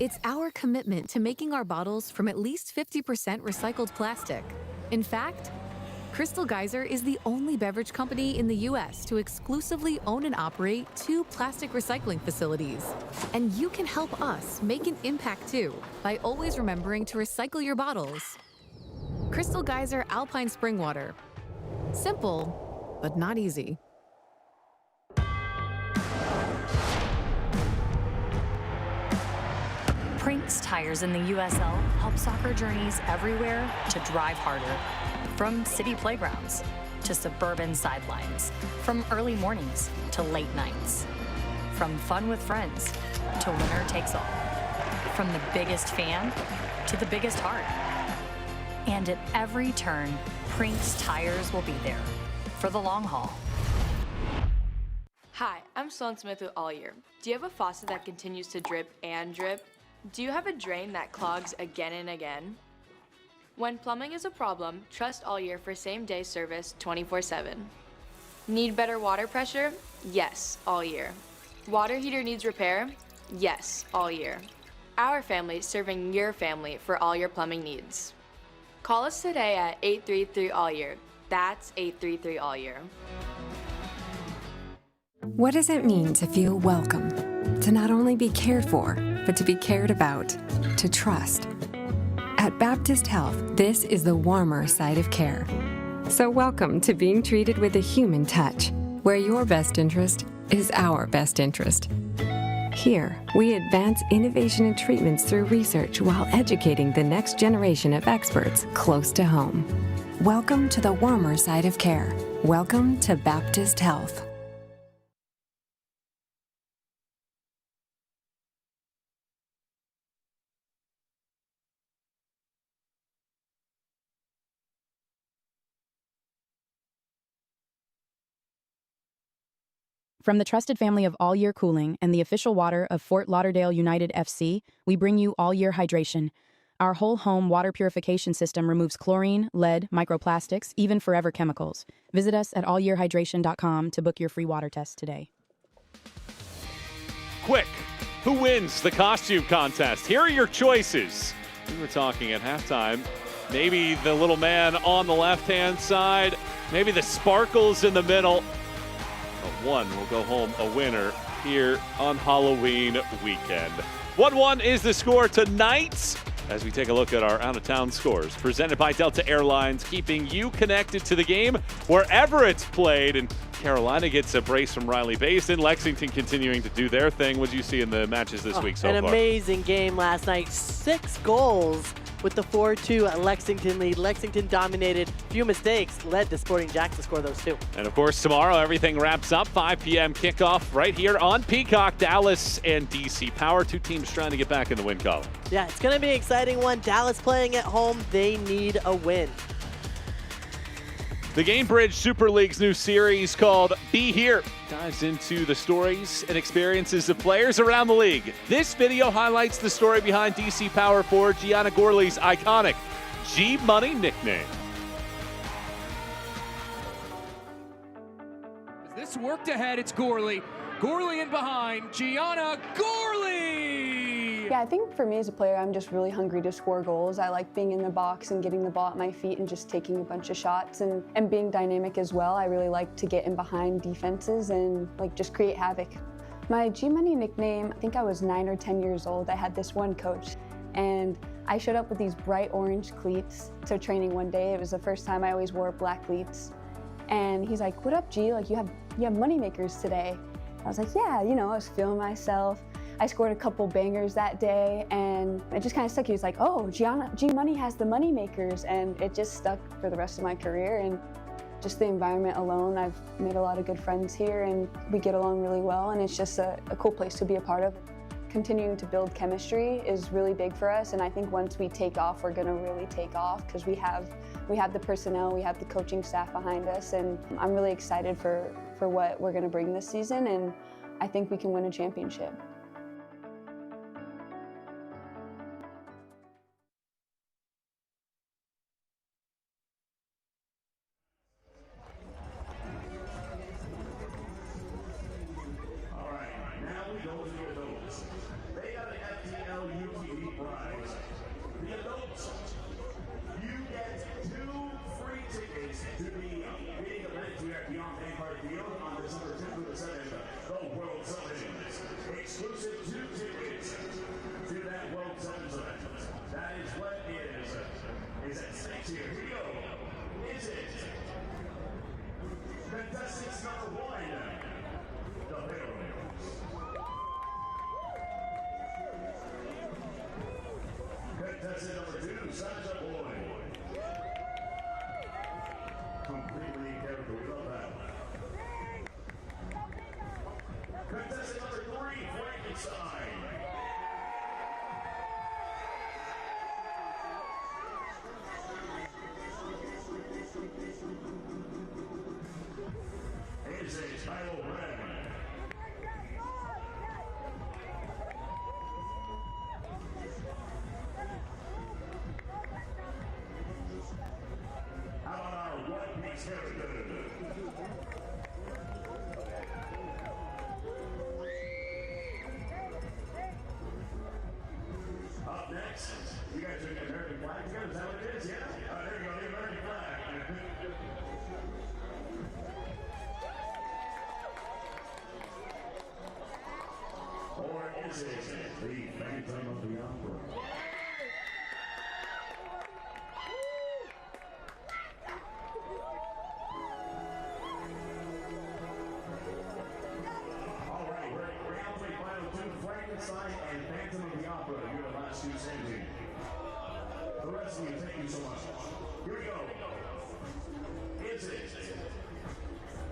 It's our commitment to making our bottles from at least 50% recycled plastic. In fact, Crystal Geyser is the only beverage company in the U.S. to exclusively own and operate 2 plastic recycling facilities. And you can help us make an impact too by always remembering to recycle your bottles. Crystal Geyser Alpine Spring Water. Simple, but not easy. Prinks Tires in the USL help soccer journeys everywhere to drive harder. From city playgrounds to suburban sidelines. From early mornings to late nights. From fun with friends to winner takes all. From the biggest fan to the biggest heart. And at every turn, Prinks Tires will be there for the long haul. Hi, I'm Sloan Smith with All Year. Do you have a faucet that continues to drip and drip? Do you have a drain that clogs again and again? When plumbing is a problem, trust All Year for same-day service 24/7. Need better water pressure? Yes, All Year. Water heater needs repair? Yes, All Year. Our family serving your family for all your plumbing needs. Call us today at 833 All Year. That's 833 All Year. What does it mean to feel welcome? To not only be cared for, but to be cared about, to trust. At Baptist Health, this is the warmer side of care. So welcome to being treated with a human touch, where your best interest is our best interest. Here, we advance innovation and treatments through research while educating the next generation of experts close to home. Welcome to the warmer side of care. Welcome to Baptist Health. From the trusted family of All Year Cooling and the official water of Fort Lauderdale United FC, we bring you All Year Hydration. Our whole home water purification system removes chlorine, lead, microplastics, even forever chemicals. Visit us at allyearhydration.com to book your free water test today. Quick, who wins the costume contest? Here are your choices. We were talking at halftime. Maybe the little man on the left-hand side. Maybe the sparkles in the middle. But one will go home a winner here on Halloween weekend. 1-1 is the score tonight as we take a look at our out-of-town scores. Presented by Delta Airlines, keeping you connected to the game wherever it's played. And Carolina gets a brace from Riley Basin. Lexington continuing to do their thing. What did you see in the matches this week so far? An amazing game last night. 6 goals with the 4-2 Lexington lead. Lexington dominated. Few mistakes led to Sporting Jack to score those 2. And of course, tomorrow everything wraps up. 5 p.m. kickoff right here on Peacock. Dallas and DC Power, 2 teams trying to get back in the win column. Yeah, it's going to be an exciting one. Dallas playing at home. They need a win. The Gamebridge Super League's new series called Be Here dives into the stories and experiences of players around the league. This video highlights the story behind DC Power forward Gianna Gorley's iconic G-Money nickname. This worked ahead, it's Gorley. Gorley in behind, Gianna Gorley! Yeah, I think for me as a player, I'm just really hungry to score goals. I like being in the box and getting the ball at my feet and just taking a bunch of shots and being dynamic as well. I really like to get in behind defenses and like just create havoc. My G-Money nickname, I think I was 9 or 10 years old. I had this one coach and I showed up with these bright orange cleats to training one day. It was the first time I always wore black cleats. And he's like, "What up, G? Like you have money makers today." I was like, yeah, you know, I was feeling myself. I scored a couple bangers that day and it just kind of stuck. He was like, "Oh, G-Money has the money makers," and it just stuck for the rest of my career. And just the environment alone, I've made a lot of good friends here and we get along really well, and it's just a cool place to be a part of. Continuing to build chemistry is really big for us, and I think once we take off, we're gonna really take off because we have the personnel, we have the coaching staff behind us, and I'm really excited for what we're gonna bring this season, and I think we can win a championship. Up next, you guys are the American flag together, is that what it is? Yeah? There you go, the American flag. Or is it the Phantom of the Opera? And Phantom of the Opera, you're the last 2 standing. The rest of you, thank you so much. Here we go. Is it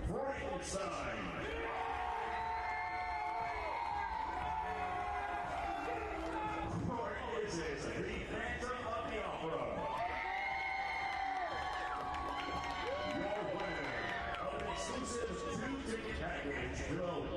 Frankenstein? Or is it the Phantom of the Opera? Your winner of an exclusive 2-ticket package will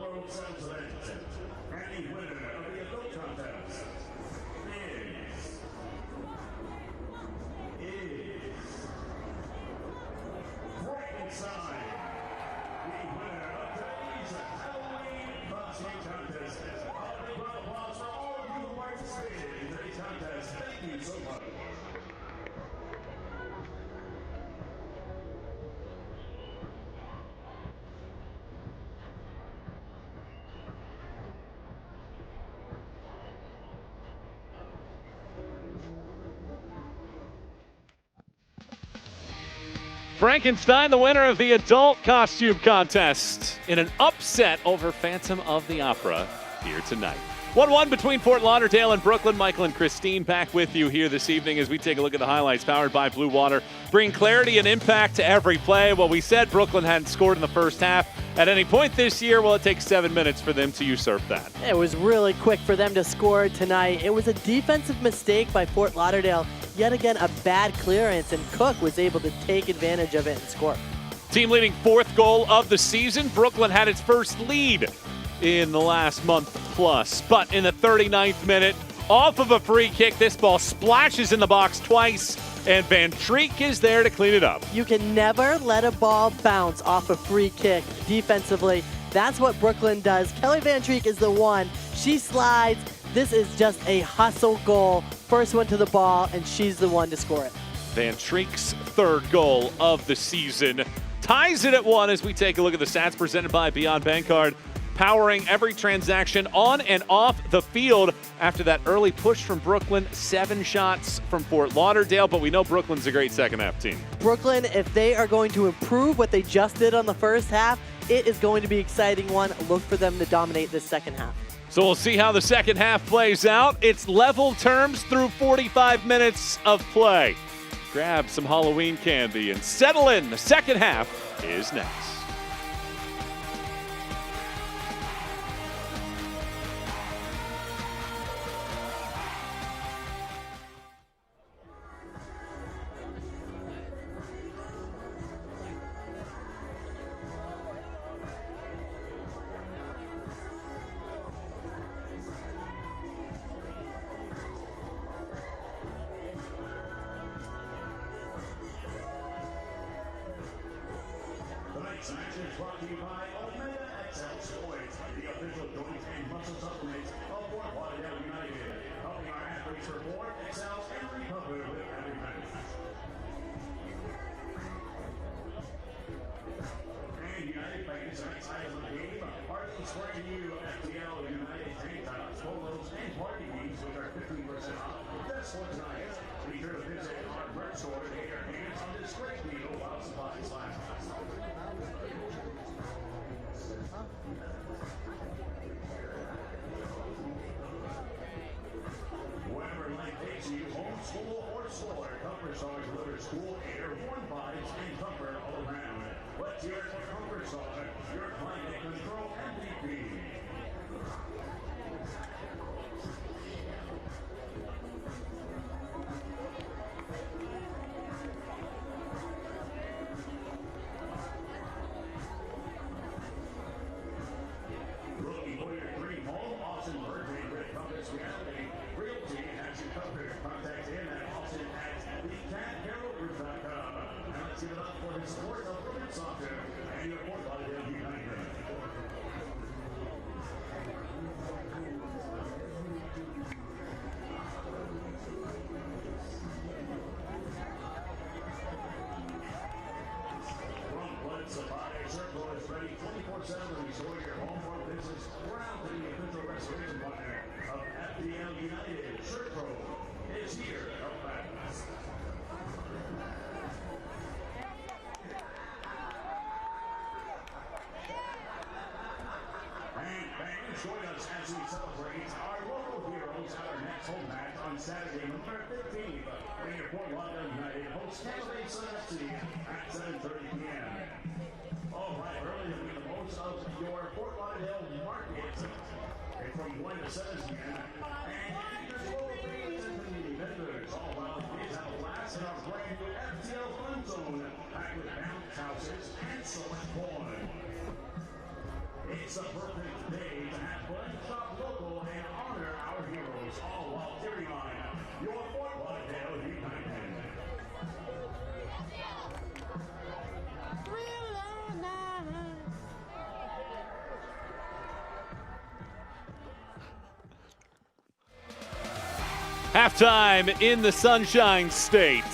Frankenstein, the winner of the adult costume contest in an upset over Phantom of the Opera here tonight. 1-1 between Fort Lauderdale and Brooklyn. Michael and Christine back with you here this evening as we take a look at the highlights powered by Blue Water. Bring clarity and impact to every play. Well, we said Brooklyn hadn't scored in the first half at any point this year. Well, it takes 7 minutes for them to usurp that. It was really quick for them to score tonight. It was a defensive mistake by Fort Lauderdale. Yet again, a bad clearance, and Cook was able to take advantage of it and score. Team leading 4th goal of the season. Brooklyn had its first lead in the last month plus. But in the 39th minute, off of a free kick, this ball splashes in the box twice, and Van Treek is there to clean it up. You can never let a ball bounce off a free kick defensively. That's what Brooklyn does. Kelly Van Treek is the one. She slides. This is just a hustle goal. First one to the ball, and she's the one to score it. Van Treek's 3rd goal of the season ties it at 1 as we take a look at the stats presented by Beyond Bankcard. Powering every transaction on and off the field after that early push from Brooklyn. 7 shots from Fort Lauderdale, but we know Brooklyn's a great second-half team. Brooklyn, if they are going to improve what they just did on the first half, it is going to be an exciting one. Look for them to dominate this second half. So we'll see how the second half plays out. It's level terms through 45 minutes of play. Grab some Halloween candy and settle in. The second half is next. Tonight's match is brought to you by Omega XL Sports, the official joint and muscle supplement of Fort Lauderdale United, helping our athletes perform, excel, and recover with every match. And United fans, tonight's item of the game, Party's bringing you FPL United tank tops, polos, and party games, which are 15% off. That's for tonight. Be sure to visit our merch store to get your hands on this great deal while supplies last. Wherever life takes you, home, school, or store, Comfort Star delivers cool air, warm bodies, and comfort all around. Let's hear it for Comfort Star, your climate control MVP. Looking for your dream home, Austin Virgin with Compass Reality Realty has you covered. Contact him at Austin at thecatcarolgroup.com. Now let's give it up for his sport of women's soccer and your Fort Lauderdale United. From Blood Supply, Circle is ready 24/7 to restore your home or business. Proud to be the official restoration partner of FPL United. Circle is here to help back. And fans, join us as we celebrate our local heroes at our next home match on Saturday, November 15th. When your Fort Lauderdale United hosts California FC at 7:30 p.m. All right, early to make the most of your Fort Lauderdale market. And from 1 to 7 p.m. And your local fans and community vendors. All while the kids have a blast in our brand new FTL Fun Zone, packed with bounce houses and so much more. It's a perfect day to have fun, shop local, and honor our heroes, all while cheering on your Fort Lauderdale United. Halftime in the Sunshine State.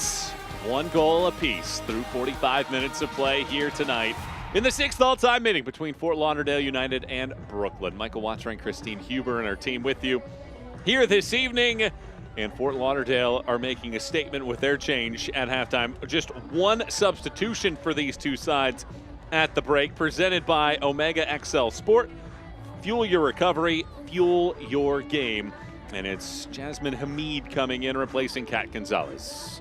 1 goal apiece through 45 minutes of play here tonight in the 6th all-time meeting between Fort Lauderdale United and Brooklyn. Michael Watcher and Christine Huber and our team with you here this evening. And Fort Lauderdale are making a statement with their change at halftime. Just one substitution for these two sides at the break, presented by Omega XL Sport. Fuel your recovery, fuel your game. And it's Jasmine Hamid coming in, replacing Kat Gonzalez.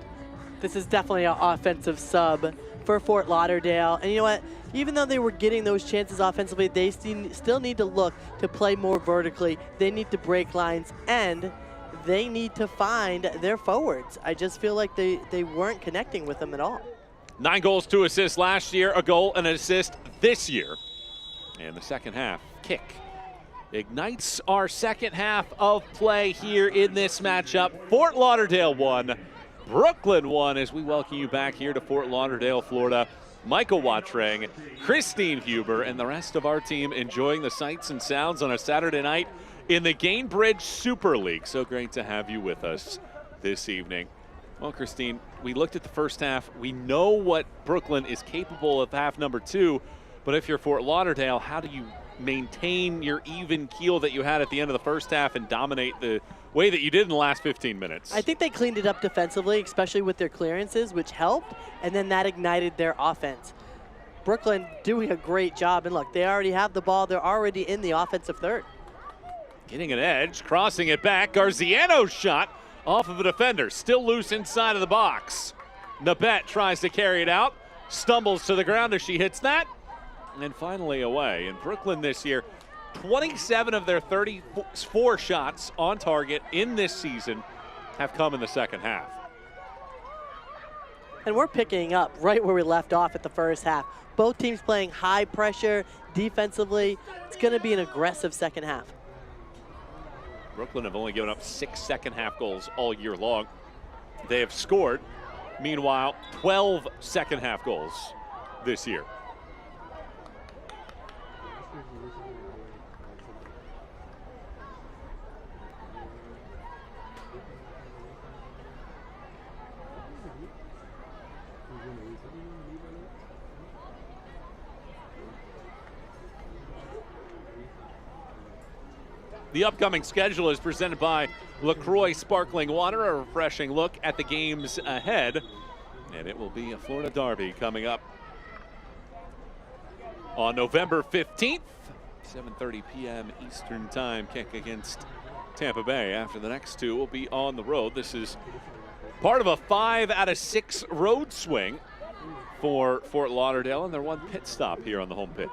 This is definitely an offensive sub for Fort Lauderdale. And you know what? Even though they were getting those chances offensively, they still need to look to play more vertically. They need to break lines, and they need to find their forwards. I just feel like they weren't connecting with them at all. 9 goals, 2 assists last year, a goal and an assist this year. And the second half kick ignites our second half of play here in this matchup. Fort Lauderdale won, Brooklyn won, as we welcome you back here to Fort Lauderdale, Florida. Michael Watrang, Christine Huber, and the rest of our team enjoying the sights and sounds on a Saturday night in the Gainbridge Super League. So great to have you with us this evening. Well, Christine, we looked at the first half. We know what Brooklyn is capable of half number 2, but if you're Fort Lauderdale, how do you maintain your even keel that you had at the end of the first half and dominate the way that you did in the last 15 minutes? I think they cleaned it up defensively, especially with their clearances, which helped, and then that ignited their offense. Brooklyn doing a great job, and look, they already have the ball. They're already in the offensive third. Getting an edge, crossing it back. Garziano's shot off of a defender, still loose inside of the box. Nabet tries to carry it out, stumbles to the ground as she hits that, and finally away. And Brooklyn this year, 27 of their 34 shots on target in this season have come in the second half. And we're picking up right where we left off at the first half. Both teams playing high pressure defensively. It's going to be an aggressive second half. Brooklyn have only given up 6 second half goals all year long. They have scored, meanwhile, 12 second half goals this year. The upcoming schedule is presented by LaCroix Sparkling Water, a refreshing look at the games ahead. And it will be a Florida derby coming up on November 15th, 7:30 p.m. Eastern Time, kick against Tampa Bay. After the next two will be on the road. This is part of a 5 out of 6 road swing for Fort Lauderdale, and their one pit stop here on the home pitch.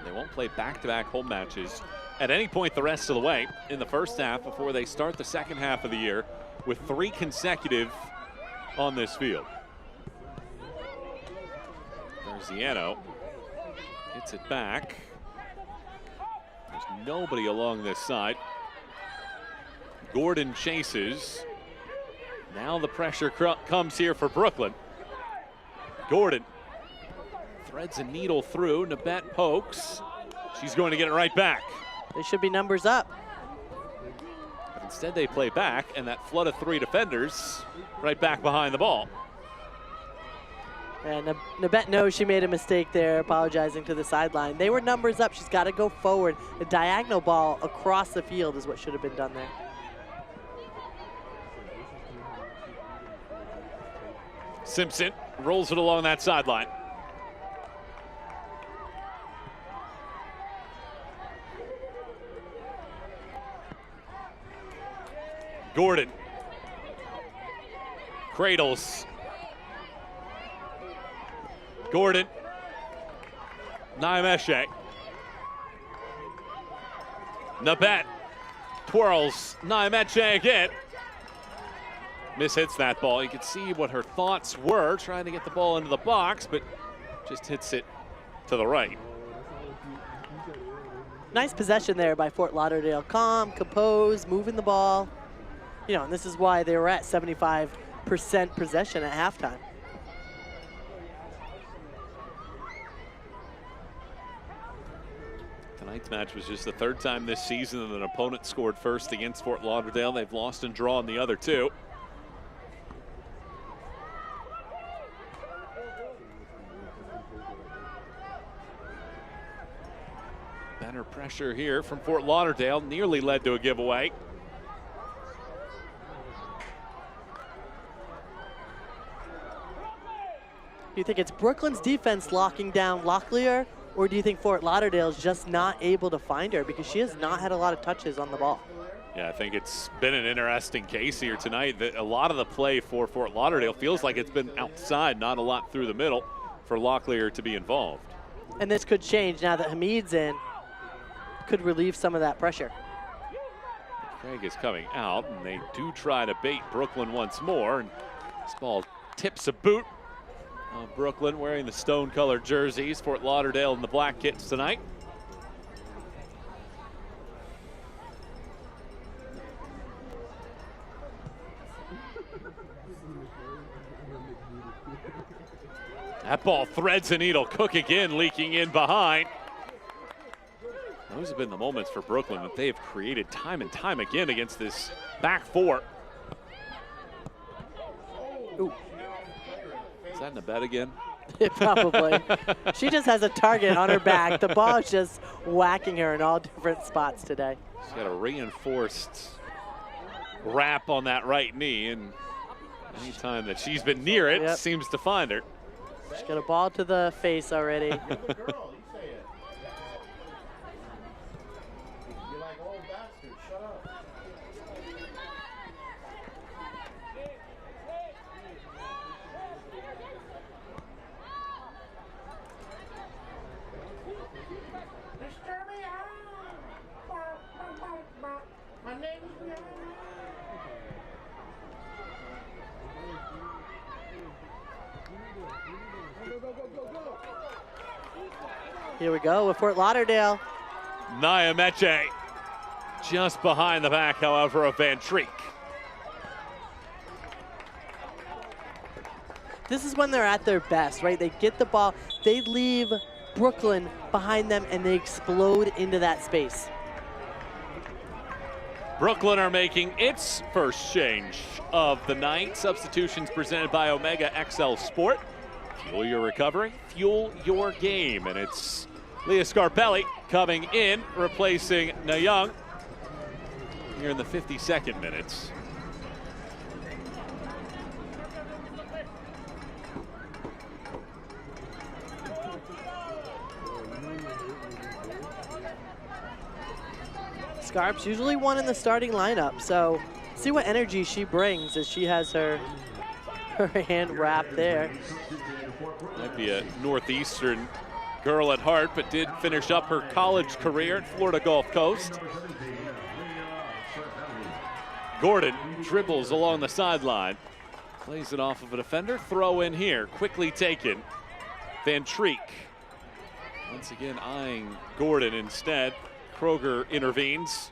They won't play back-to-back home matches at any point the rest of the way in the first half before they start the second half of the year with 3 consecutive on this field. Garziano hits it back. There's nobody along this side. Gordon chases. Now the pressure comes here for Brooklyn. Gordon threads a needle through. Nabet pokes. She's going to get it right back. They should be numbers up. But instead they play back, and that flood of 3 defenders right back behind the ball. And Nabet knows she made a mistake there, apologizing to the sideline. They were numbers up. She's got to go forward. A diagonal ball across the field is what should have been done there. Simpson rolls it along that sideline. Gordon cradles. Gordon. Naimeshe. Nabet twirls. Naimeshe again. Mishits that ball. You can see what her thoughts were, trying to get the ball into the box, but just hits it to the right. Nice possession there by Fort Lauderdale. Calm, composed, moving the ball. You know, and this is why they were at 75% possession at halftime. Tonight's match was just the 3rd time this season that an opponent scored first against Fort Lauderdale. They've lost and drawn the other 2. Center pressure here from Fort Lauderdale nearly led to a giveaway. Do you think it's Brooklyn's defense locking down Locklear, or do you think Fort Lauderdale is just not able to find her because she has not had a lot of touches on the ball? Yeah, I think it's been an interesting case here tonight. That a lot of the play for Fort Lauderdale feels like it's been outside, not a lot through the middle for Locklear to be involved. And this could change now that Hamid's in. Could relieve some of that pressure. Craig is coming out, and they do try to bait Brooklyn once more. And this ball tips a boot of Brooklyn wearing the stone-colored jerseys. Fort Lauderdale in the black kits tonight. That ball threads a needle. Cook again leaking in behind. Those have been the moments for Brooklyn that they have created time and time again against this back four. Ooh. Is that in the bet again? Probably. She just has a target on her back. The ball is just whacking her in all different spots today. She's got a reinforced wrap on that right knee, and anytime that she's been near it, seems to find her. She's got a ball to the face already. Here we go with Fort Lauderdale. Nia Meche just behind the back, however, of Van Treek. This is when they're at their best, right? They get the ball, they leave Brooklyn behind them, and they explode into that space. Brooklyn are making its first change of the night. Substitutions presented by Omega XL Sport. Fuel your recovery, fuel your game. And it's Leah Scarpelli coming in, replacing Na Young here in the 52nd minutes. Scarp's usually one in the starting lineup, so see what energy she brings as she has her hand wrapped there. Might be a Northeastern girl at heart, but did finish up her college career at Florida Gulf Coast. Gordon dribbles along the sideline, plays it off of a defender. Throw in here, quickly taken. Van Treek once again eyeing Gordon instead. Kroger intervenes.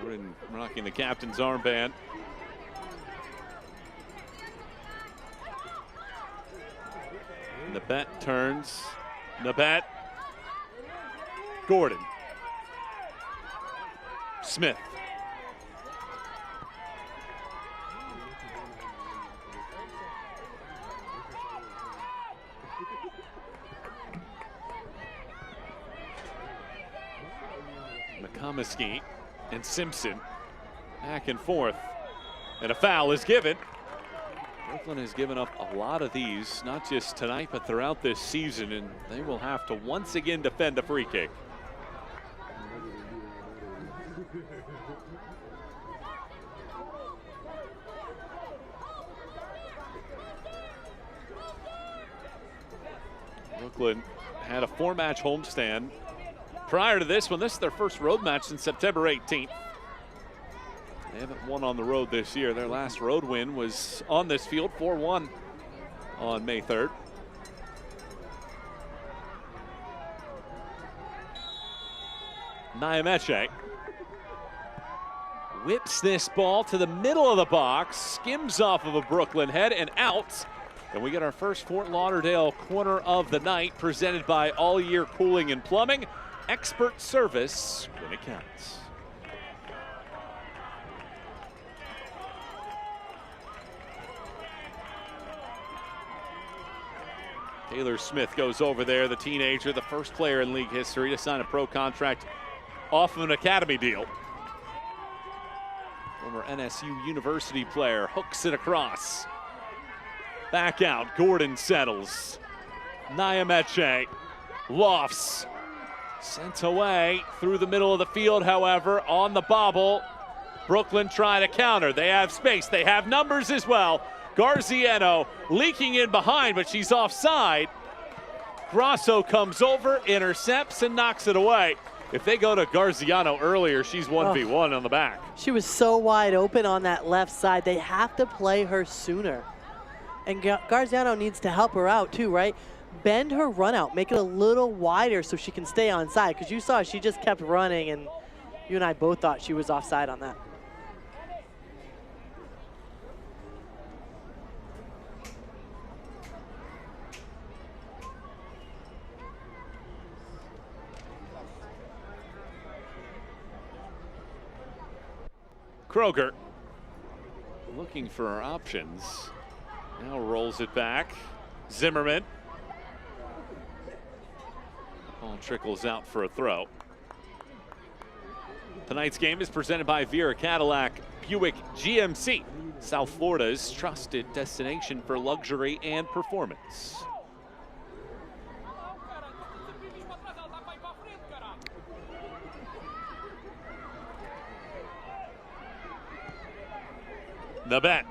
Gordon rocking the captain's armband. Nabet turns. Nabet. Gordon. Smith. McComiskey and Simpson back and forth, and a foul is given. Brooklyn has given up a lot of these, not just tonight, but throughout this season, and they will have to once again defend a free kick. Brooklyn had a 4-match homestand prior to this one. This is their first road match since September 18th. They haven't won on the road this year. Their last road win was on this field, 4-1 on May 3rd. Nia Meche whips this ball to the middle of the box, skims off of a Brooklyn head and out. And we get our first Fort Lauderdale corner of the night, presented by All Year Cooling and Plumbing. Expert service when it counts. Taylor Smith goes over there, the teenager, the first player in league history to sign a pro contract off of an academy deal. Former NSU University player hooks it across. Back out, Gordon settles. Nyameche lofts. Sent away through the middle of the field, however, on the bobble. Brooklyn try to counter. They have space, they have numbers as well. Garziano leaking in behind, but she's offside. Grasso comes over, intercepts, and knocks it away. If they go to Garziano earlier, she's 1v1 on the back. She was so wide open on that left side. They have to play her sooner. And Garziano needs to help her out too, right? Bend her run out, make it a little wider so she can stay on side. Because you saw she just kept running, and you and I both thought she was offside on that. Kroger looking for her options. Now rolls it back. Zimmerman. Ball trickles out for a throw. Tonight's game is presented by Vera Cadillac Buick GMC, South Florida's trusted destination for luxury and performance. The bet.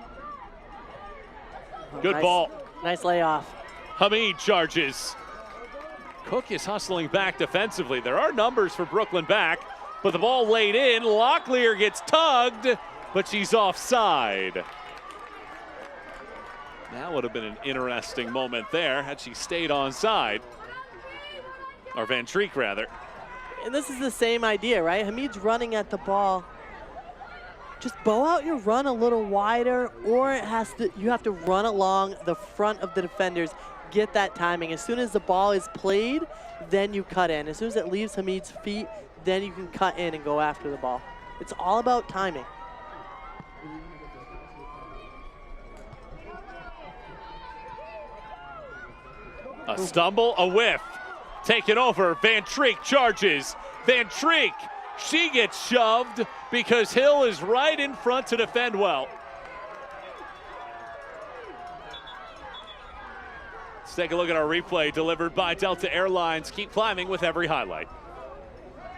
Good nice, ball. Nice layoff. Hamid charges. Cook is hustling back defensively. There are numbers for Brooklyn back, but the ball laid in. Locklear gets tugged, but she's offside. That would have been an interesting moment there had she stayed onside. Or Van Treek, rather. And this is the same idea, right? Hamid's running at the ball. Just bow out your run a little wider, or you have to run along the front of the defenders, get that timing. As soon as the ball is played, then you cut in. As soon as it leaves Hamid's feet, then you can cut in and go after the ball. It's all about timing. A stumble, a whiff. Taken over, Van Treek charges. Van Treek, she gets shoved because Hill is right in front to defend well. Let's take a look at our replay delivered by Delta Airlines. Keep climbing with every highlight.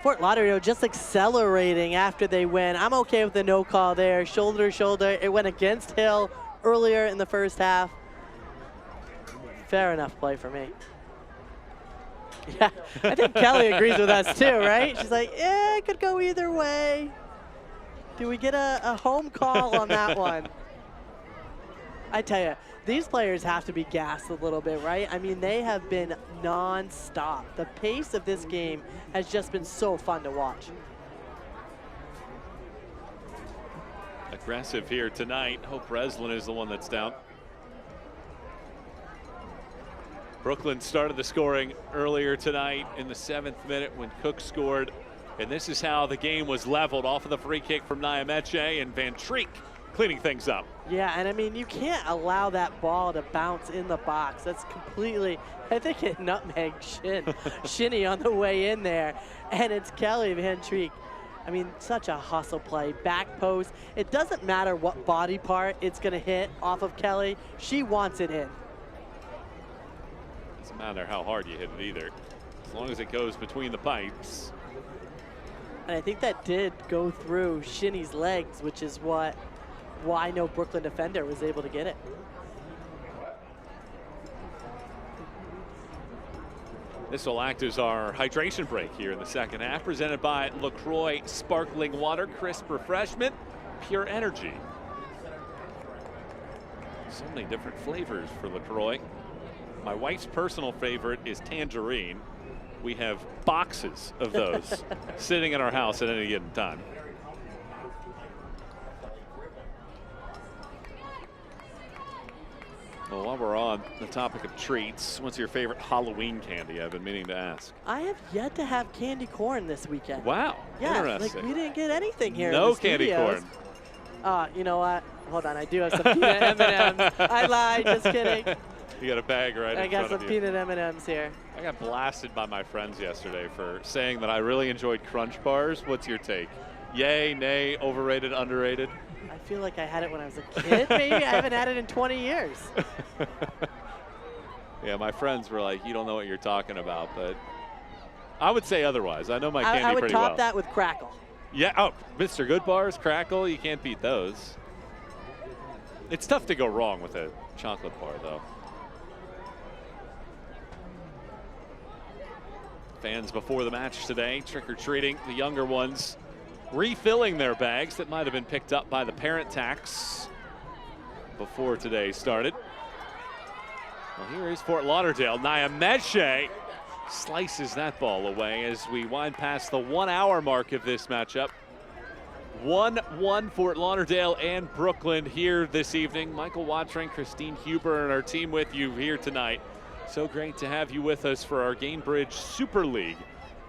Fort Lauderdale just accelerating after they win. I'm okay with the no call there. Shoulder to shoulder. It went against Hill earlier in the first half. Fair enough play for me. Yeah, I think Kelly agrees with us too, right? She's like, yeah, it could go either way. Do we get a home call on that one? I tell you, these players have to be gassed a little bit, right? I mean, they have been non-stop. The pace of this game has just been so fun to watch. Aggressive here tonight. Hope Breslin is the one that's down. Brooklyn started the scoring earlier tonight in the 7th minute when Cook scored. And this is how the game was leveled off of the free kick from Nyameche, and Van Treek cleaning things up. Yeah, and I mean, you can't allow that ball to bounce in the box. That's completely, I think it nutmegged Shinny on the way in there. And it's Kelly Van Treek. I mean, such a hustle play, back post. It doesn't matter what body part it's gonna hit off of Kelly. She wants it in. Doesn't matter how hard you hit it either, as long as it goes between the pipes. And I think that did go through Shinny's legs, which is why no Brooklyn defender was able to get it. This will act as our hydration break here in the second half, presented by LaCroix Sparkling Water, crisp refreshment, pure energy. So many different flavors for LaCroix. My wife's personal favorite is tangerine. We have boxes of those sitting in our house at any given time. Well, while we're on the topic of treats, what's your favorite Halloween candy? I've been meaning to ask. I have yet to have candy corn this weekend. Wow, yeah, interesting. Like we didn't get anything here. No in the candy studios. corn. You know what? Hold on, I do have some peanut M&Ms. I lied, just kidding. You got a bag right in front of you. I got some peanut M&Ms here. I got blasted by my friends yesterday for saying that I really enjoyed Crunch bars. What's your take? Yay, nay, overrated, underrated? I feel like I had it when I was a kid, maybe. I haven't had it in 20 years. Yeah, my friends were like, you don't know what you're talking about, but I would say otherwise. I know my candy pretty well. I would top that with Crackle. Yeah, oh, Mr. Good Bars, Crackle, you can't beat those. It's tough to go wrong with a chocolate bar, though. Fans before the match today, trick-or-treating, the younger ones refilling their bags that might have been picked up by the parent tax before today started. Well, here is Fort Lauderdale. Nyameche slices that ball away as we wind past the 1 hour mark of this matchup. 1-1 Fort Lauderdale and Brooklyn here this evening. Michael Watring, Christine Huber, and our team with you here tonight. So great to have you with us for our Gamebridge Super League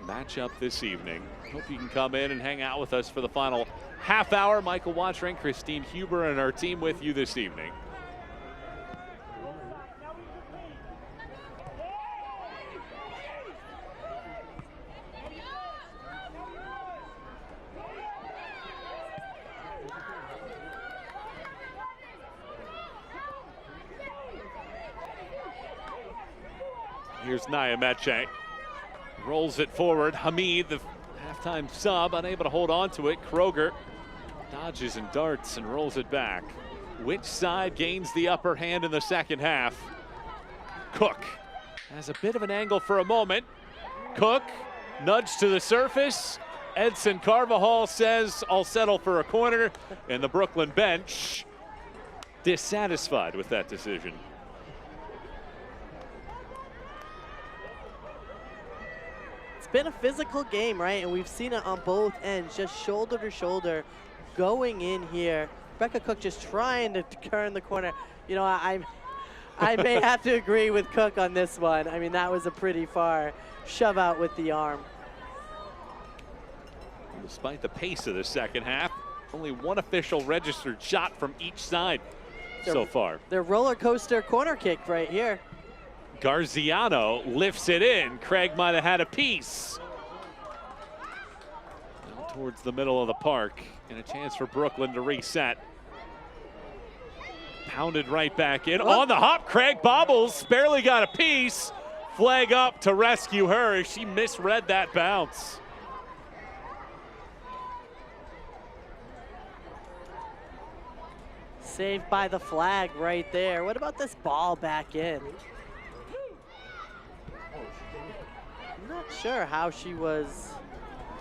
matchup this evening. Hope you can come in and hang out with us for the final half hour. Michael Watring, Christine Huber, and our team with you this evening. Here's Nyameche. Rolls it forward. Hamid, the halftime sub, unable to hold on to it. Kroger dodges and darts and rolls it back. Which side gains the upper hand in the second half? Cook has a bit of an angle for a moment. Cook, nudge to the surface. Edson Carvajal says, I'll settle for a corner. And the Brooklyn bench dissatisfied with that decision. Been a physical game, right? And we've seen it on both ends, just shoulder to shoulder going in here. Rebecca Cook just trying to turn the corner. You know, I may have to agree with Cook on this one. I mean, that was a pretty far shove out with the arm. Despite the pace of the second half, only one official registered shot from each side so far. Their roller coaster corner kick right here. Garziano lifts it in. Craig might have had a piece. Now towards the middle of the park, and a chance for Brooklyn to reset. Pounded right back in. On the hop, Craig bobbles, barely got a piece. Flag up to rescue her as she misread that bounce. Saved by the flag right there. What about this ball back in? I'm not sure how she was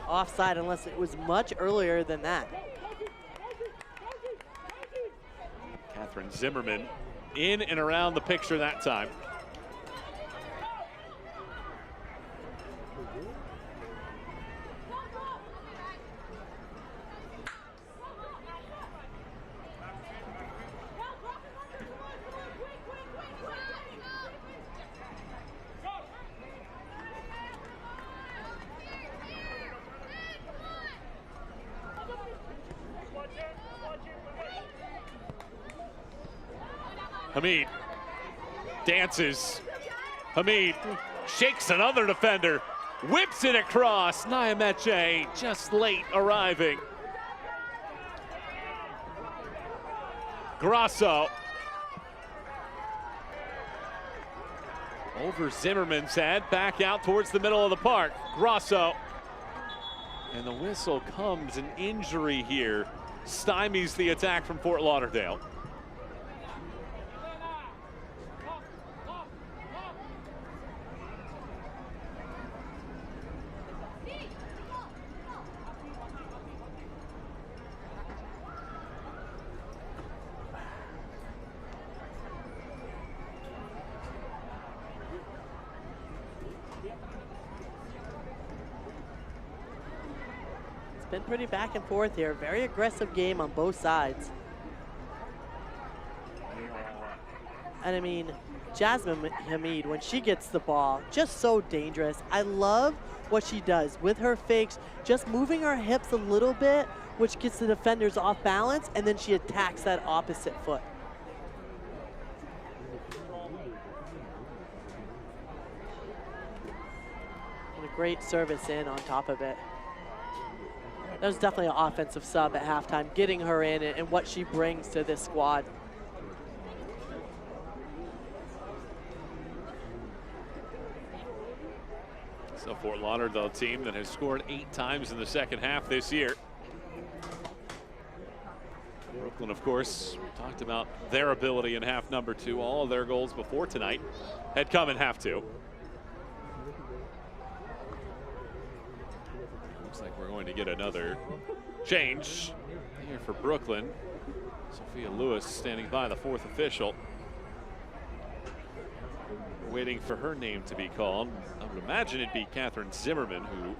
offside unless it was much earlier than that. Catherine Zimmerman in and around the picture that time. Hamid dances. Hamid shakes another defender, whips it across. Nyameche just late arriving. Grasso over Zimmerman's head, back out towards the middle of the park. Grasso, and the whistle comes. An injury here stymies the attack from Fort Lauderdale. Been pretty back and forth here. Very aggressive game on both sides. And I mean, Jasmine Hamid, when she gets the ball, just so dangerous. I love what she does with her fakes, just moving her hips a little bit, which gets the defenders off balance, and then she attacks that opposite foot. great service in on top of it. That was definitely an offensive sub at halftime, getting her in and what she brings to this squad. So Fort Lauderdale team that has scored 8 times in the second half this year. Brooklyn, of course, we talked about their ability in half number 2. All of their goals before tonight had come in half 2. Looks like we're going to get another change here for Brooklyn. Sophia Lewis standing by, the 4th official. We're waiting for her name to be called. I would imagine it'd be Catherine Zimmerman, who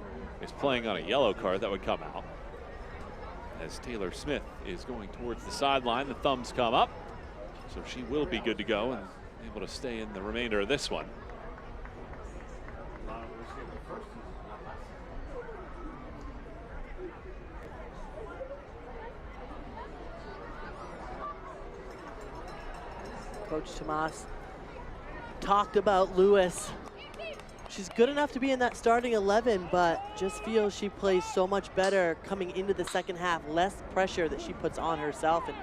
is playing on a yellow card that would come out. As Taylor Smith is going towards the sideline, the thumbs come up. So she will be good to go and able to stay in the remainder of this one. Coach Tomas talked about Lewis. She's good enough to be in that starting 11, but just feels she plays so much better coming into the second half. Less pressure that she puts on herself, and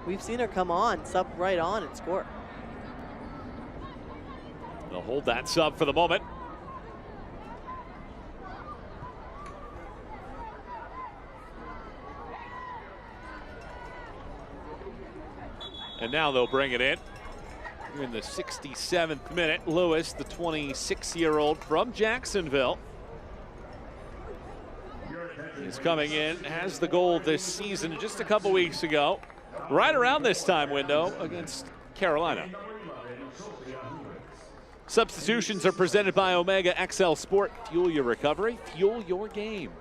we've seen her come on, sub right on and score. They'll hold that sub for the moment. And now they'll bring it in. Here in the 67th minute, Lewis, the 26-year-old from Jacksonville, is coming in, has the goal this season just a couple weeks ago, right around this time window against Carolina. Substitutions are presented by Omega XL Sport. Fuel your recovery, fuel your game.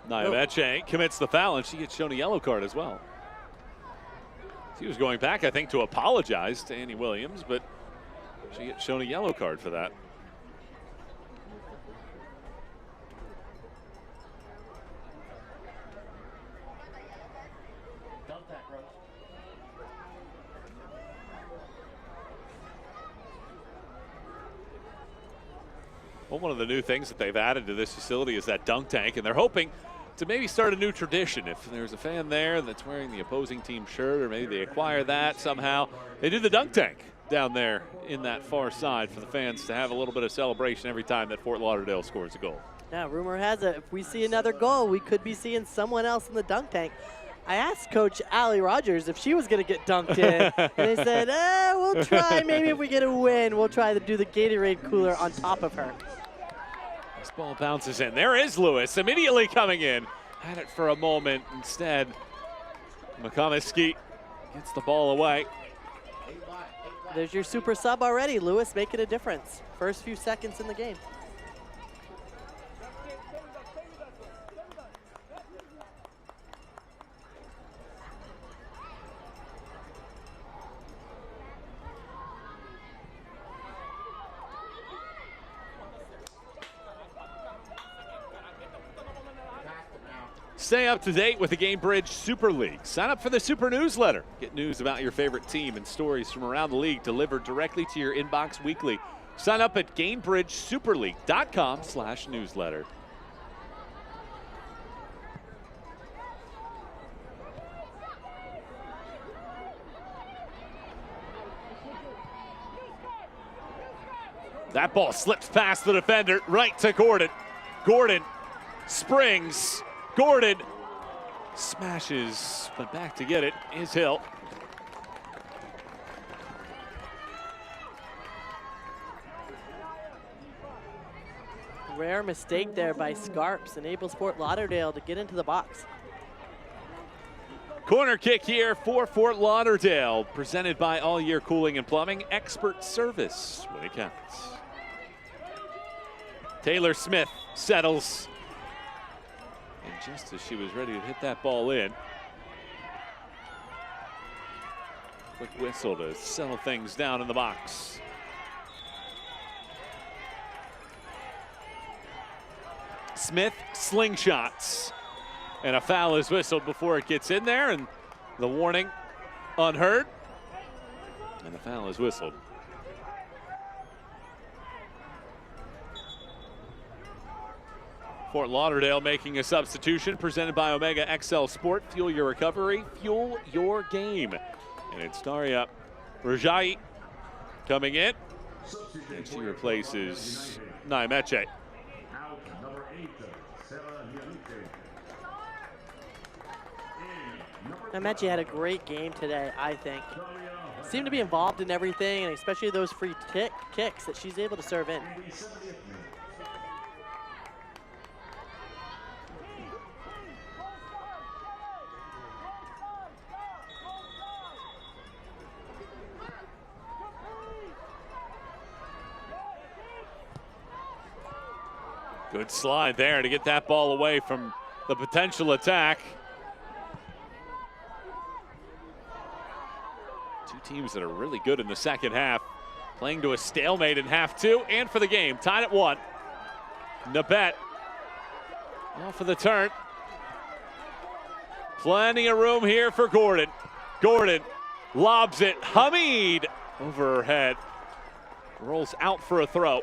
Naiveche commits the foul, and she gets shown a yellow card as well. She was going back, I think, to apologize to Annie Williams, but she gets shown a yellow card for that. Well, one of the new things that they've added to this facility is that dunk tank, and they're hoping to maybe start a new tradition. If there's a fan there that's wearing the opposing team shirt, or maybe they acquire that somehow, they do the dunk tank down there in that far side for the fans to have a little bit of celebration every time that Fort Lauderdale scores a goal. Yeah, rumor has it, if we see another goal, we could be seeing someone else in the dunk tank. I asked Coach Allie Rogers if she was going to get dunked in, and they said, we'll try. Maybe if we get a win, we'll try to do the Gatorade cooler on top of her. This ball bounces in. There is Lewis immediately coming in. Had it for a moment. Instead, McComiskey gets the ball away. There's your super sub already. Lewis making a difference. First few seconds in the game. Stay up to date with the Gamebridge Super League. Sign up for the Super Newsletter. Get news about your favorite team and stories from around the league delivered directly to your inbox weekly. Sign up at GamebridgeSuperLeague.com/newsletter. That ball slips past the defender right to Gordon. Gordon springs. Gordon smashes, but back to get it is Hill. Rare mistake there by Scarps, enables Fort Lauderdale to get into the box. Corner kick here for Fort Lauderdale, presented by All Year Cooling and Plumbing, expert service when it counts. Taylor Smith settles. And just as she was ready to hit that ball in, quick whistle to settle things down in the box. Smith slingshots. And a foul is whistled before it gets in there, and the warning unheard. And the foul is whistled. Fort Lauderdale making a substitution presented by Omega XL Sport. Fuel your recovery, fuel your game. And it's Daria Rajai coming in. And she replaces Naimeche. Naimeche had a great game today, I think. Seemed to be involved in everything, and especially those free kicks that she's able to serve in. Good slide there to get that ball away from the potential attack. Two teams that are really good in the second half, playing to a stalemate in half two and for the game. Tied at 1. Nabet off of the turn. Plenty of room here for Gordon. Gordon lobs it. Hamid over her head. Rolls out for a throw.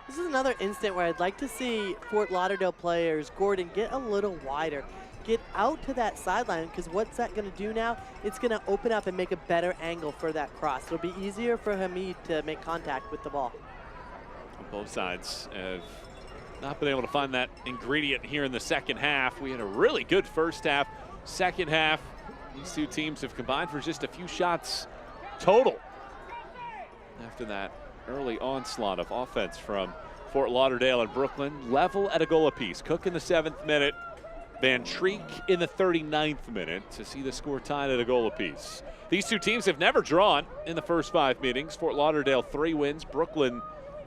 This is another instant where I'd like to see Fort Lauderdale players, Gordon, get a little wider. Get out to that sideline, because what's that going to do now? It's going to open up and make a better angle for that cross. It'll be easier for Hamid to make contact with the ball. Both sides have not been able to find that ingredient here in the second half. We had a really good first half. Second half, these two teams have combined for just a few shots total. After that early onslaught of offense from Fort Lauderdale and Brooklyn, level at a goal apiece. Cook in the 7th minute, Van Treek in the 39th minute to see the score tied at a goal apiece. These two teams have never drawn in the first 5 meetings. Fort Lauderdale 3 wins, Brooklyn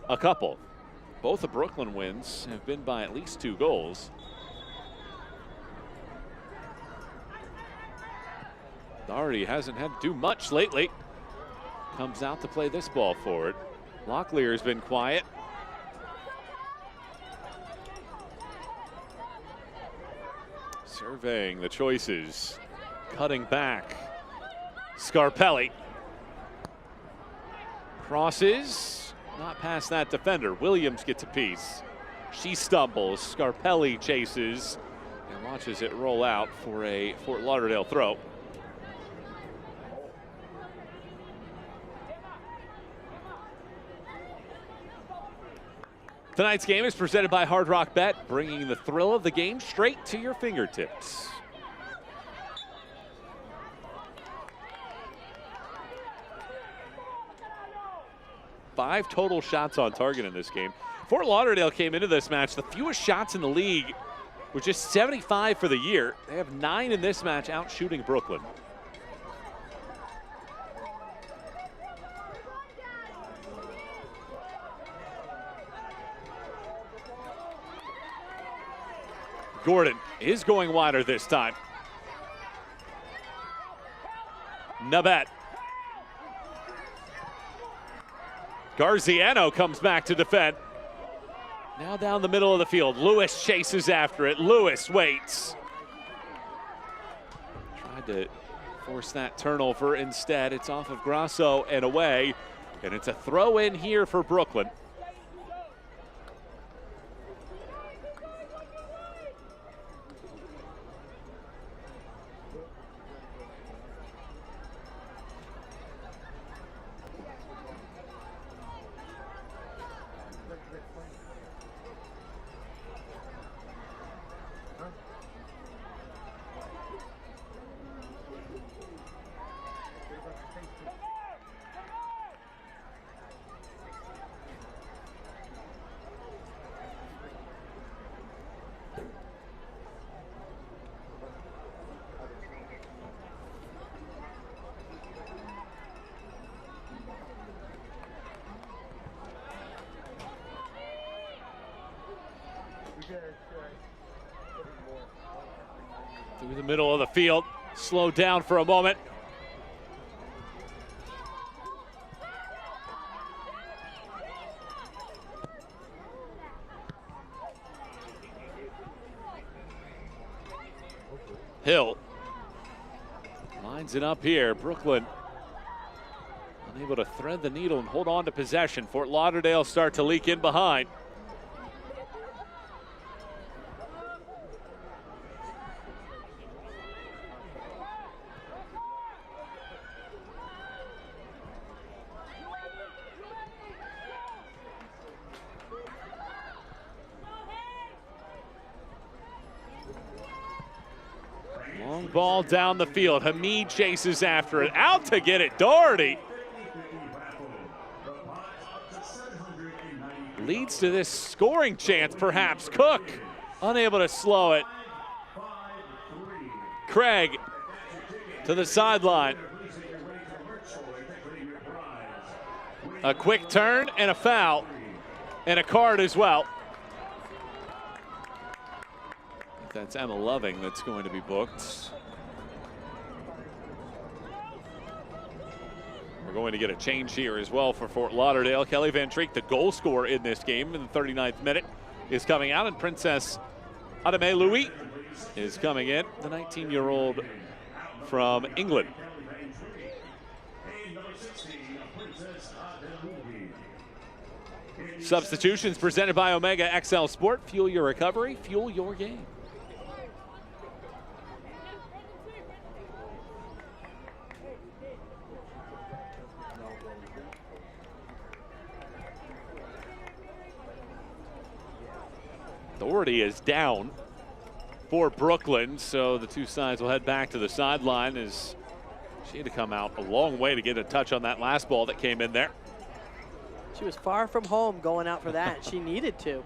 a couple. Both the Brooklyn wins have been by at least 2 goals. Doherty hasn't had to do much lately. Comes out to play this ball forward. Locklear has been quiet. Surveying the choices. Cutting back. Scarpelli. Crosses. Not past that defender. Williams gets a piece. She stumbles. Scarpelli chases and watches it roll out for a Fort Lauderdale throw. Tonight's game is presented by Hard Rock Bet, bringing the thrill of the game straight to your fingertips. Five total shots on target in this game. Fort Lauderdale came into this match the fewest shots in the league, with just 75 for the year. They have 9 in this match, out shooting Brooklyn. Gordon is going wider this time. Nabet. Garziano comes back to defend. Now down the middle of the field. Lewis chases after it. Lewis waits. Tried to force that turnover. Instead, it's off of Grasso and away. And it's a throw in here for Brooklyn. Through the middle of the field, slowed down for a moment. Hill lines it up here. Brooklyn unable to thread the needle and hold on to possession. Fort Lauderdale start to leak in behind. Long ball down the field. Hamid chases after it. Out to get it. Doherty leads to this scoring chance, perhaps. Cook unable to slow it. Craig to the sideline. A quick turn and a foul and a card as well. That's Emma Loving that's going to be booked. We're going to get a change here as well for Fort Lauderdale. Kelly Van Treek, the goal scorer in this game in the 39th minute, is coming out, and Princess Adame Louis is coming in, the 19-year-old from England. Substitutions presented by Omega XL Sport. Fuel your recovery, fuel your game. Doherty is down for Brooklyn, so the two sides will head back to the sideline as she had to come out a long way to get a touch on that last ball that came in there. She was far from home going out for that. She needed to.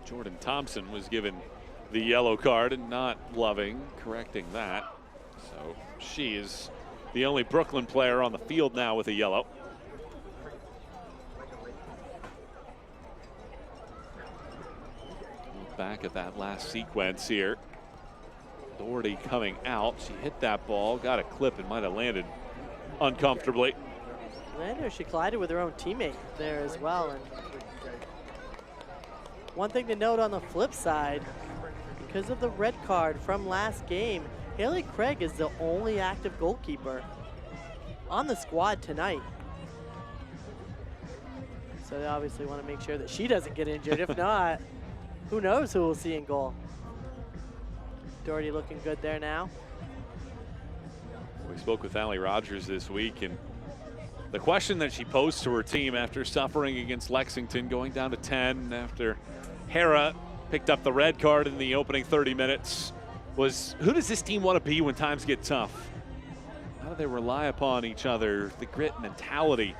Jordan Thompson was given the yellow card and not Loving, correcting that. So she is the only Brooklyn player on the field now with a yellow. Look back at that last sequence here. Doherty coming out. She hit that ball, got a clip, and might have landed uncomfortably. Landed, she collided with her own teammate there as well. And one thing to note on the flip side, because of the red card from last game, Haley Craig is the only active goalkeeper on the squad tonight. So they obviously want to make sure that she doesn't get injured. If not, who knows who we'll see in goal. Doherty looking good there now. We spoke with Allie Rogers this week, and the question that she posed to her team after suffering against Lexington, going down to 10 after Hera picked up the red card in the opening 30 minutes, was who does this team want to be when times get tough? How do they rely upon each other, the grit mentality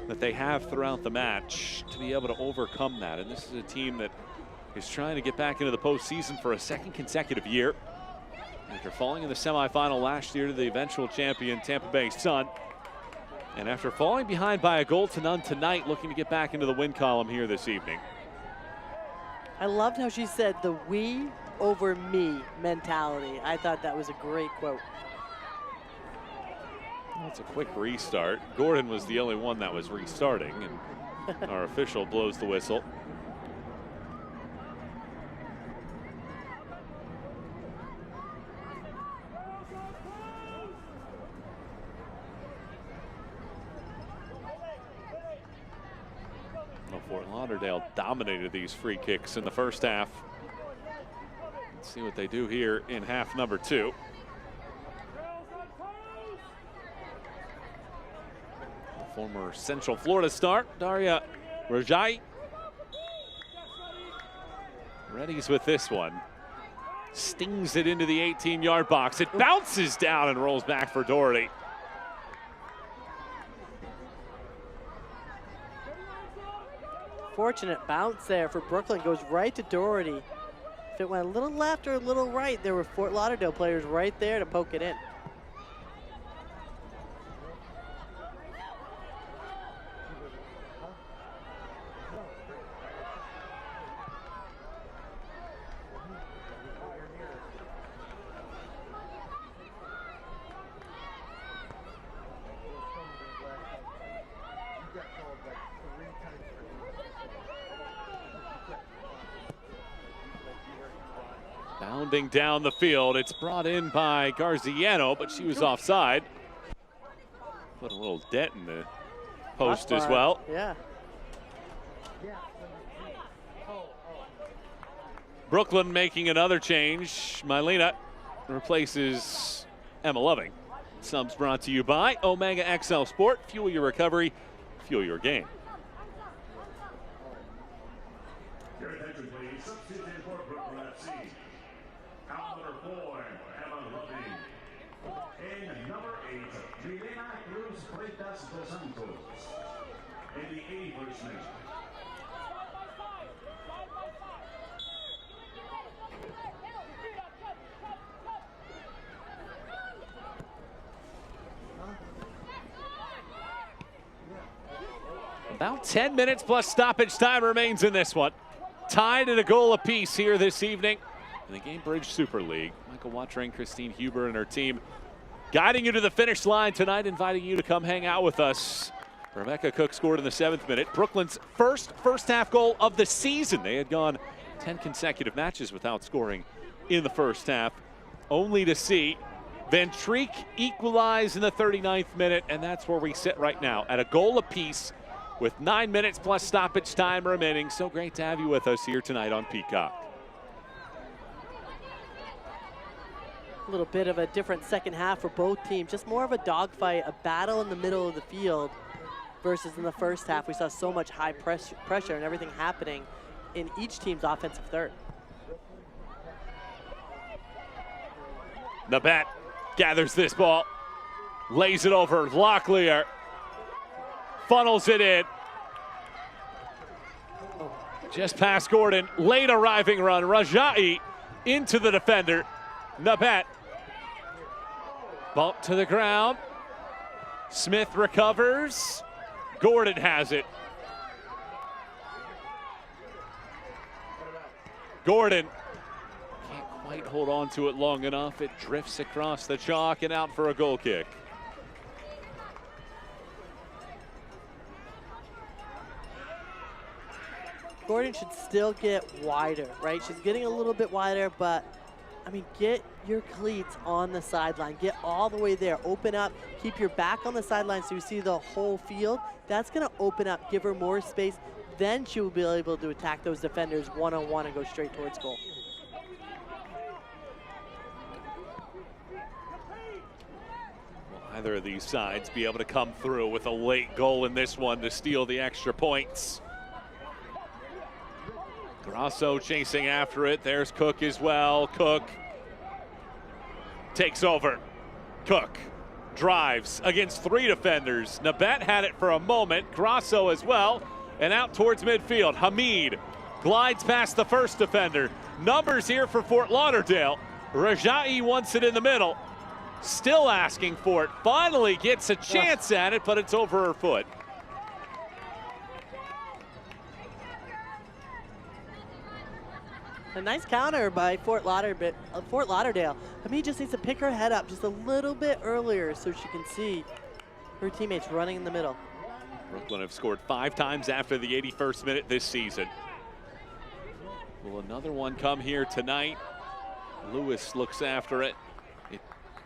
that they have throughout the match to be able to overcome that? And this is a team that is trying to get back into the postseason for a second consecutive year. After falling in the semifinal last year to the eventual champion Tampa Bay Sun, and after falling behind by a goal to none tonight, looking to get back into the win column here this evening. I loved how she said the we over me mentality. I thought that was a great quote. That's a quick restart. Gordon was the only one that was restarting, and our official blows the whistle. Well, Fort Lauderdale dominated these free kicks in the first half. Let's see what they do here in half number 2. The former Central Florida star, Daria Rajai. Readies with this one. Stings it into the 18-yard box. It bounces down and rolls back for Doherty. Fortunate bounce there for Brooklyn, goes right to Doherty. If it went a little left or a little right, there were Fort Lauderdale players right there to poke it in. pounding down the field. It's brought in by Garziano, but she was offside. Put a little dent in the post as well. Yeah. Brooklyn making another change. Mylena replaces Emma Loving. Subs brought to you by Omega XL Sport. Fuel your recovery, fuel your game. Your attention, please. Substitute for Brooklyn FC. Out number 4, Emma Loving. In number 8, Milena Cruz Freitas dos Santos. In the 81st minute. About 10 minutes plus stoppage time remains in this one. Tied at a goal apiece here this evening in the Gamebridge Super League. Michael Watring, Christine Huber, and her team guiding you to the finish line tonight, inviting you to come hang out with us. Rebecca Cook scored in the 7th minute. Brooklyn's first half goal of the season. They had gone 10 consecutive matches without scoring in the first half, only to see Van Treek equalize in the 39th minute, and that's where we sit right now, at a goal apiece with 9 minutes plus stoppage time remaining. So great to have you with us here tonight on Peacock. A little bit of a different second half for both teams. Just more of a dogfight, a battle in the middle of the field versus in the first half. We saw so much high pressure and everything happening in each team's offensive third. Nabat gathers this ball, lays it over. Locklear funnels it in. Just past Gordon, late arriving run. Rajai into the defender. Nabat. Bump to the ground. Smith recovers. Gordon has it. Gordon can't quite hold on to it long enough. It drifts across the chalk and out for a goal kick. Gordon should still get wider, right? She's getting a little bit wider, but I mean, get your cleats on the sideline. Get all the way there. Open up. Keep your back on the sideline so you see the whole field. That's going to open up, give her more space. Then she will be able to attack those defenders one-on-one and go straight towards goal. Will either of these sides be able to come through with a late goal in this one to steal the extra points? Grasso chasing after it. There's Cook as well. Cook takes over. Cook drives against 3 defenders. Nabat had it for a moment. Grasso as well. And out towards midfield. Hamid glides past the first defender. Numbers here for Fort Lauderdale. Rajai wants it in the middle. Still asking for it. Finally gets a chance at it, but it's over her foot. A nice counter by Fort Lauderdale. Hamid just needs to pick her head up just a little bit earlier so she can see her teammates running in the middle. Brooklyn have scored 5 times after the 81st minute this season. Will another one come here tonight? Lewis looks after it. It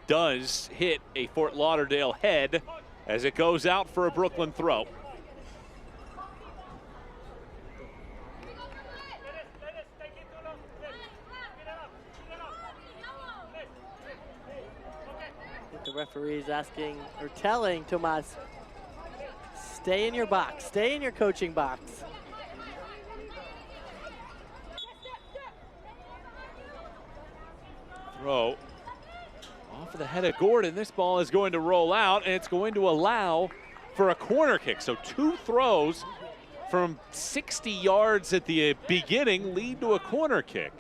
does hit a Fort Lauderdale head as it goes out for a Brooklyn throw. The referee is asking or telling Tomas, stay in your box, stay in your coaching box. Throw off of the head of Gordon. This ball is going to roll out, and it's going to allow for a corner kick. So 2 throws from 60 yards at the beginning lead to a corner kick.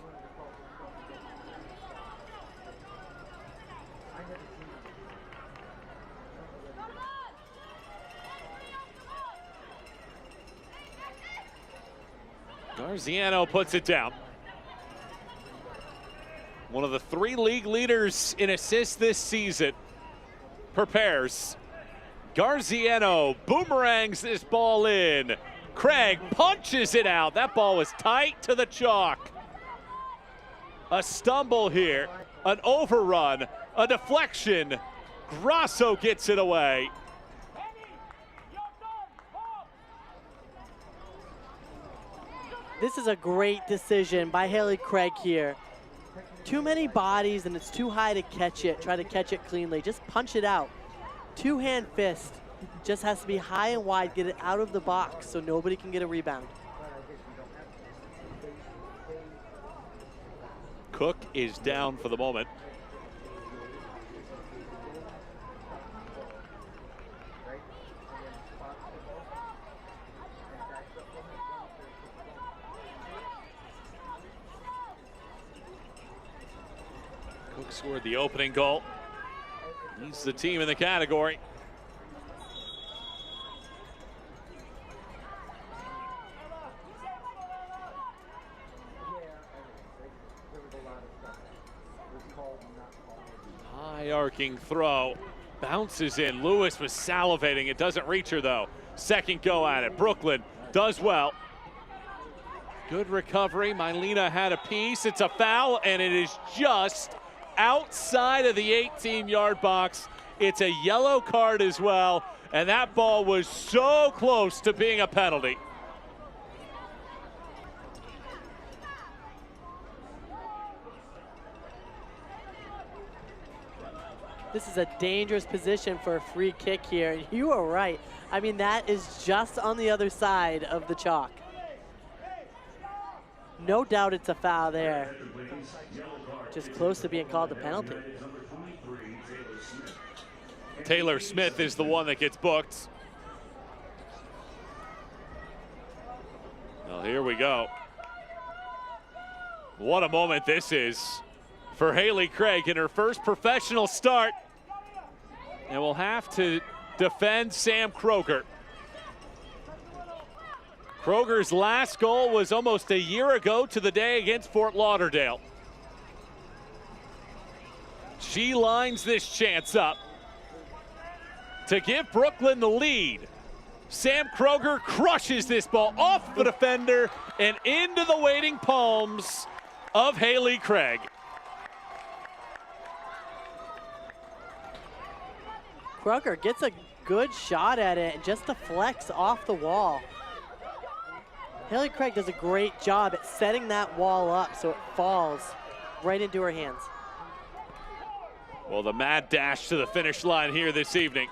Garziano puts it down. One of the 3 league leaders in assists this season prepares. Garziano boomerangs this ball in. Craig punches it out. That ball was tight to the chalk. A stumble here, an overrun, a deflection. Grosso gets it away. This is a great decision by Haley Craig here. Too many bodies and it's too high to catch it. Try to catch it cleanly. Just punch it out. Two-hand fist. Just has to be high and wide. Get it out of the box so nobody can get a rebound. Cook is down for the moment. Cook scored the opening goal. He's the team in the category. High arcing throw. Bounces in. Lewis was salivating. It doesn't reach her though. Second go at it. Brooklyn does well. Good recovery. Mylena had a piece. It's a foul and it is just outside of the 18-yard box. It's a yellow card as well, and that ball was so close to being a penalty. This is a dangerous position for a free kick here. You are right. I mean, that is just on the other side of the chalk. No doubt it's a foul there. Just close to being called a penalty. Taylor Smith is the one that gets booked. Well, here we go. What a moment this is for Haley Craig in her first professional start. And will have to defend Sam Kroger. Kroger's last goal was almost a year ago to the day against Fort Lauderdale. She lines this chance up to give Brooklyn the lead. Sam Kroger crushes this ball off the defender and into the waiting palms of Haley Craig. Kroger gets a good shot at it and just deflects off the wall. Haley Craig does a great job at setting that wall up so it falls right into her hands. Well, the mad dash to the finish line here this evening.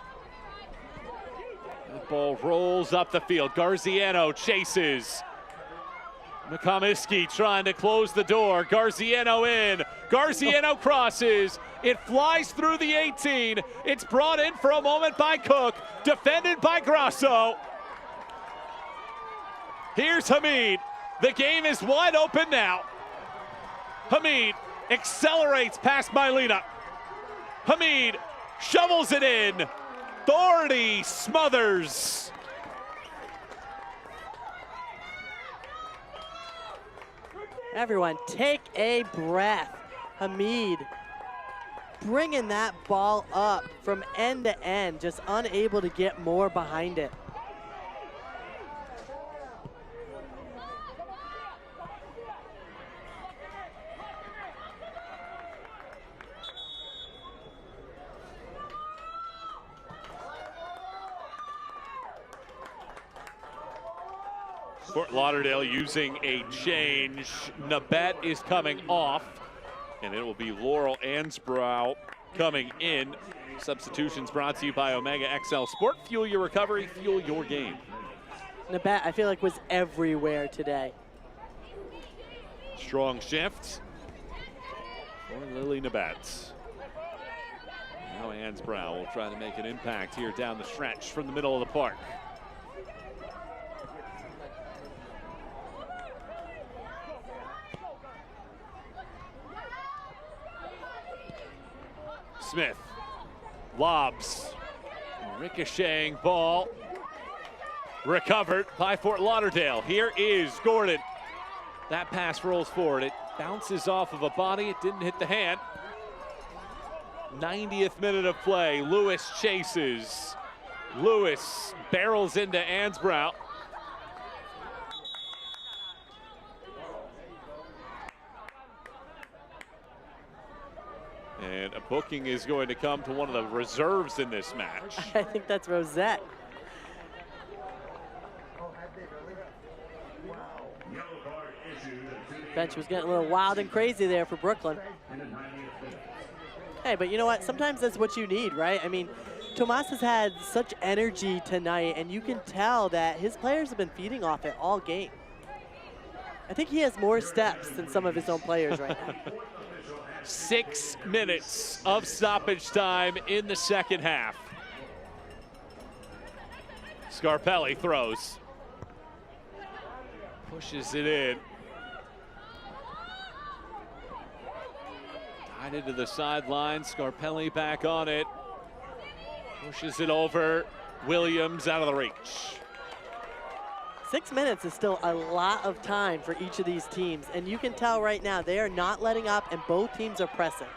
The ball rolls up the field. Garziano chases. McComiskey trying to close the door. Garziano in. Garziano crosses. It flies through the 18. It's brought in for a moment by Cook. Defended by Grosso. Here's Hamid. The game is wide open now. Hamid accelerates past Mylena. Hamid shovels it in. Doherty smothers. Everyone, take a breath. Hamid bringing that ball up from end to end, just unable to get more behind it. Fort Lauderdale using a change. Nabet is coming off, and it will be Laurel Ansbrow coming in. Substitutions brought to you by Omega XL Sport. Fuel your recovery, fuel your game. Nabet, I feel like, was everywhere today. Strong shift for Lily Nabet. Now Ansbrow will try to make an impact here down the stretch from the middle of the park. Smith lobs, ricocheting ball, recovered by Fort Lauderdale. Here is Gordon. That pass rolls forward. It bounces off of a body. It didn't hit the hand. 90th minute of play. Lewis chases. Lewis barrels into Ansbrow. Booking is going to come to one of the reserves in this match. I think that's Rosette. Bench was getting a little wild and crazy there for Brooklyn. Hey, but you know what? Sometimes that's what you need, right? I mean, Tomas has had such energy tonight, and you can tell that his players have been feeding off it all game. I think he has more steps than some of his own players right now. 6 minutes of stoppage time in the second half. Scarpelli throws. Pushes it in. Tied into the sideline. Scarpelli back on it. Pushes it over. Williams out of the reach. 6 minutes is still a lot of time for each of these teams, and you can tell right now they are not letting up, and both teams are pressing.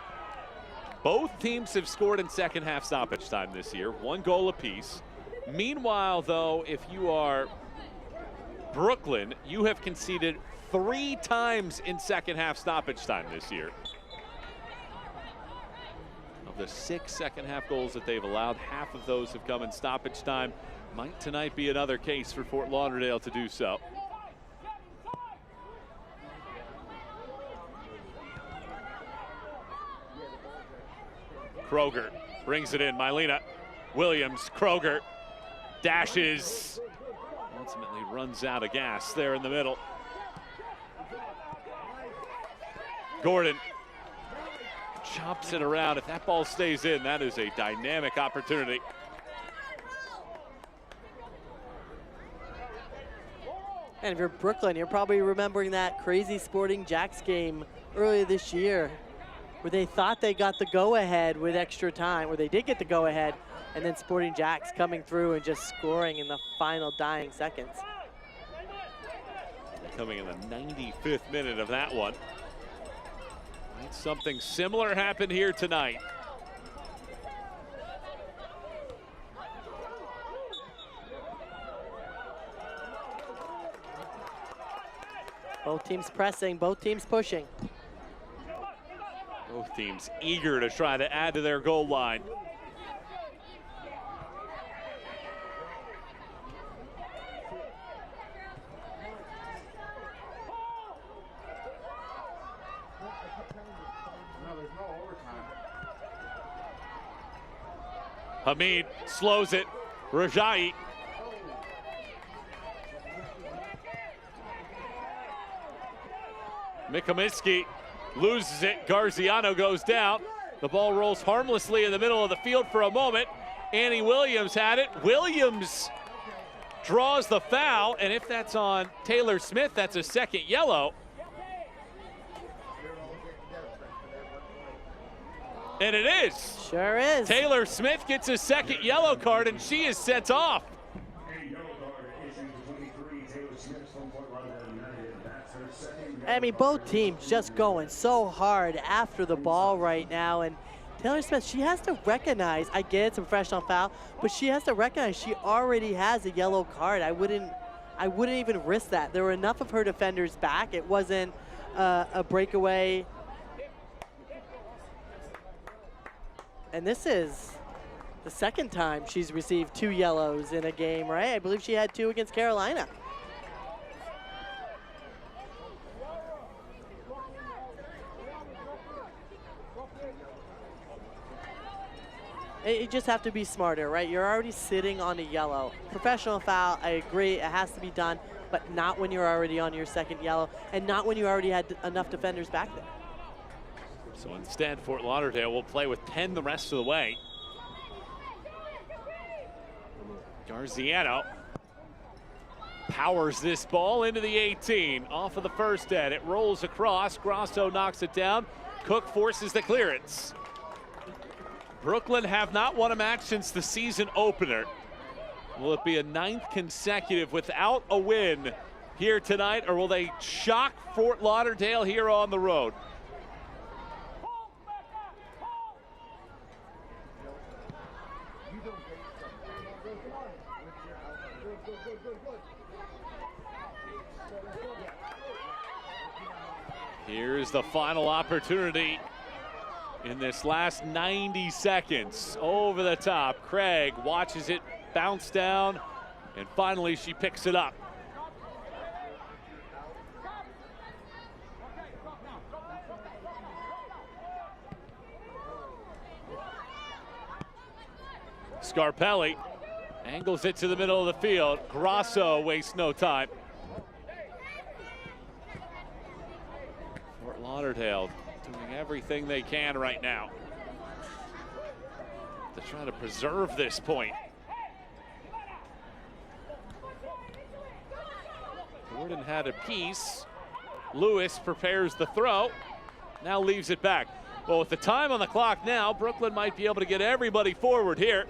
Both teams have scored in second half stoppage time this year, 1 goal apiece. Meanwhile, though, if you are Brooklyn, you have conceded 3 times in second half stoppage time this year. Of the 6 second half goals that they've allowed, half of those have come in stoppage time. Might tonight be another case for Fort Lauderdale to do so. Kroger brings it in. Mylena Williams. Kroger dashes. Ultimately runs out of gas there in the middle. Gordon chops it around. If that ball stays in, that is a dynamic opportunity. And if you're Brooklyn, you're probably remembering that crazy Sporting Jacks game earlier this year where they thought they got the go-ahead with extra time, or they did get the go-ahead, and then Sporting Jacks coming through and just scoring in the final dying seconds. Coming in the 95th minute of that one. Something similar happened here tonight. Both teams pressing, both teams pushing. Both teams eager to try to add to their goal line. Hamid slows it. Rajai. Mikominski loses it. Garziano goes down. The ball rolls harmlessly in the middle of the field for a moment. Annie Williams had it. Williams draws the foul, and if that's on Taylor Smith, that's a second yellow. And it is. Sure is. Taylor Smith gets a second yellow card, and she is sent off. I mean, both teams just going so hard after the ball right now. And Taylor Smith, she has to recognize, I get it's a professional foul, but she has to recognize she already has a yellow card. I wouldn't even risk that. There were enough of her defenders back. It wasn't a breakaway. And this is the second time she's received 2 yellows in a game, right? I believe she had 2 against Carolina. You just have to be smarter, right? You're already sitting on a yellow. Professional foul, I agree, it has to be done, but not when you're already on your second yellow, and not when you already had enough defenders back there. So instead, Fort Lauderdale will play with 10 the rest of the way. Garziano powers this ball into the 18. Off of the first head, it rolls across. Grasso knocks it down. Cook forces the clearance. Brooklyn have not won a match since the season opener. Will it be a 9th consecutive without a win here tonight, or will they shock Fort Lauderdale here on the road? Here's the final opportunity in this last 90 seconds. Over the top, Craig watches it bounce down, and finally she picks it up. Scarpelli angles it to the middle of the field. Grasso wastes no time. Fort Lauderdale doing everything they can right now to try to preserve this point. Gordon had a piece. Lewis prepares the throw, now leaves it back. Well, with the time on the clock now, Brooklyn might be able to get everybody forward here.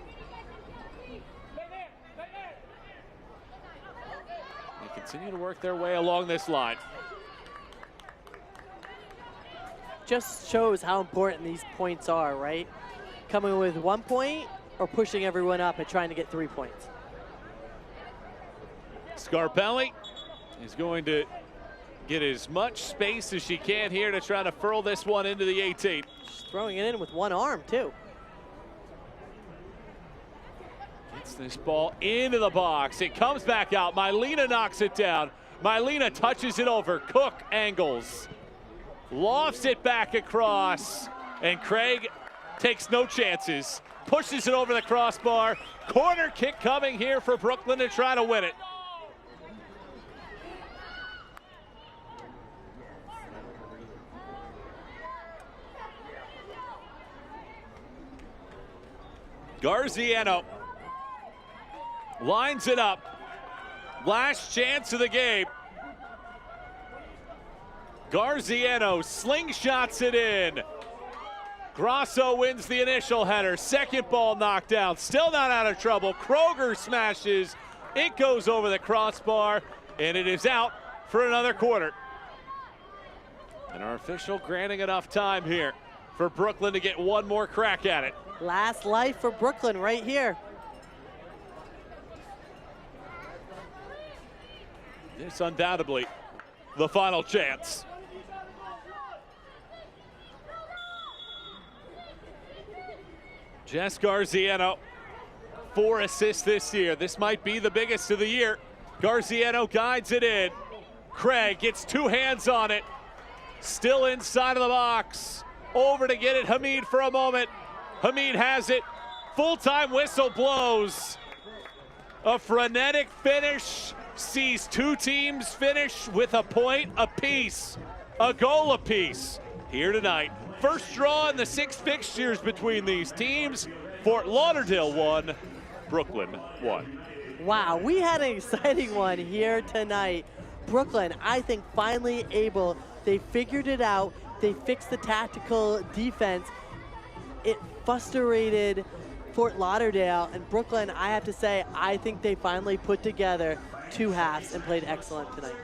They continue to work their way along this line. Just shows how important these points are, right? Coming with 1 point or pushing everyone up and trying to get 3 points. Scarpelli is going to get as much space as she can here to try to furl this one into the 18. She's throwing it in with one arm, too. Gets this ball into the box. It comes back out. Mylena knocks it down. Mylena touches it over. Cook angles. Lofts it back across. And Craig takes no chances. Pushes it over the crossbar. Corner kick coming here for Brooklyn to try to win it. Garziano lines it up. Last chance of the game. Garziano slingshots it in. Grasso wins the initial header. Second ball knocked down. Still not out of trouble. Kroger smashes. It goes over the crossbar, and it is out for another quarter. And our official granting enough time here for Brooklyn to get one more crack at it. Last life for Brooklyn right here. This undoubtedly the final chance. Jess Garziano, 4 assists this year. This might be the biggest of the year. Garziano guides it in. Craig gets 2 hands on it. Still inside of the box. Over to get it, Hamid for a moment. Hamid has it. Full-time whistle blows. A frenetic finish sees 2 teams finish with a point apiece, a goal apiece here tonight. First draw in the 6 fixtures between these teams. Fort Lauderdale 1, Brooklyn 1. Wow, we had an exciting one here tonight. Brooklyn, I think, finally able. They figured it out. They fixed the tactical defense. It frustrated Fort Lauderdale, and Brooklyn, I have to say, I think they finally put together 2 halves and played excellent tonight.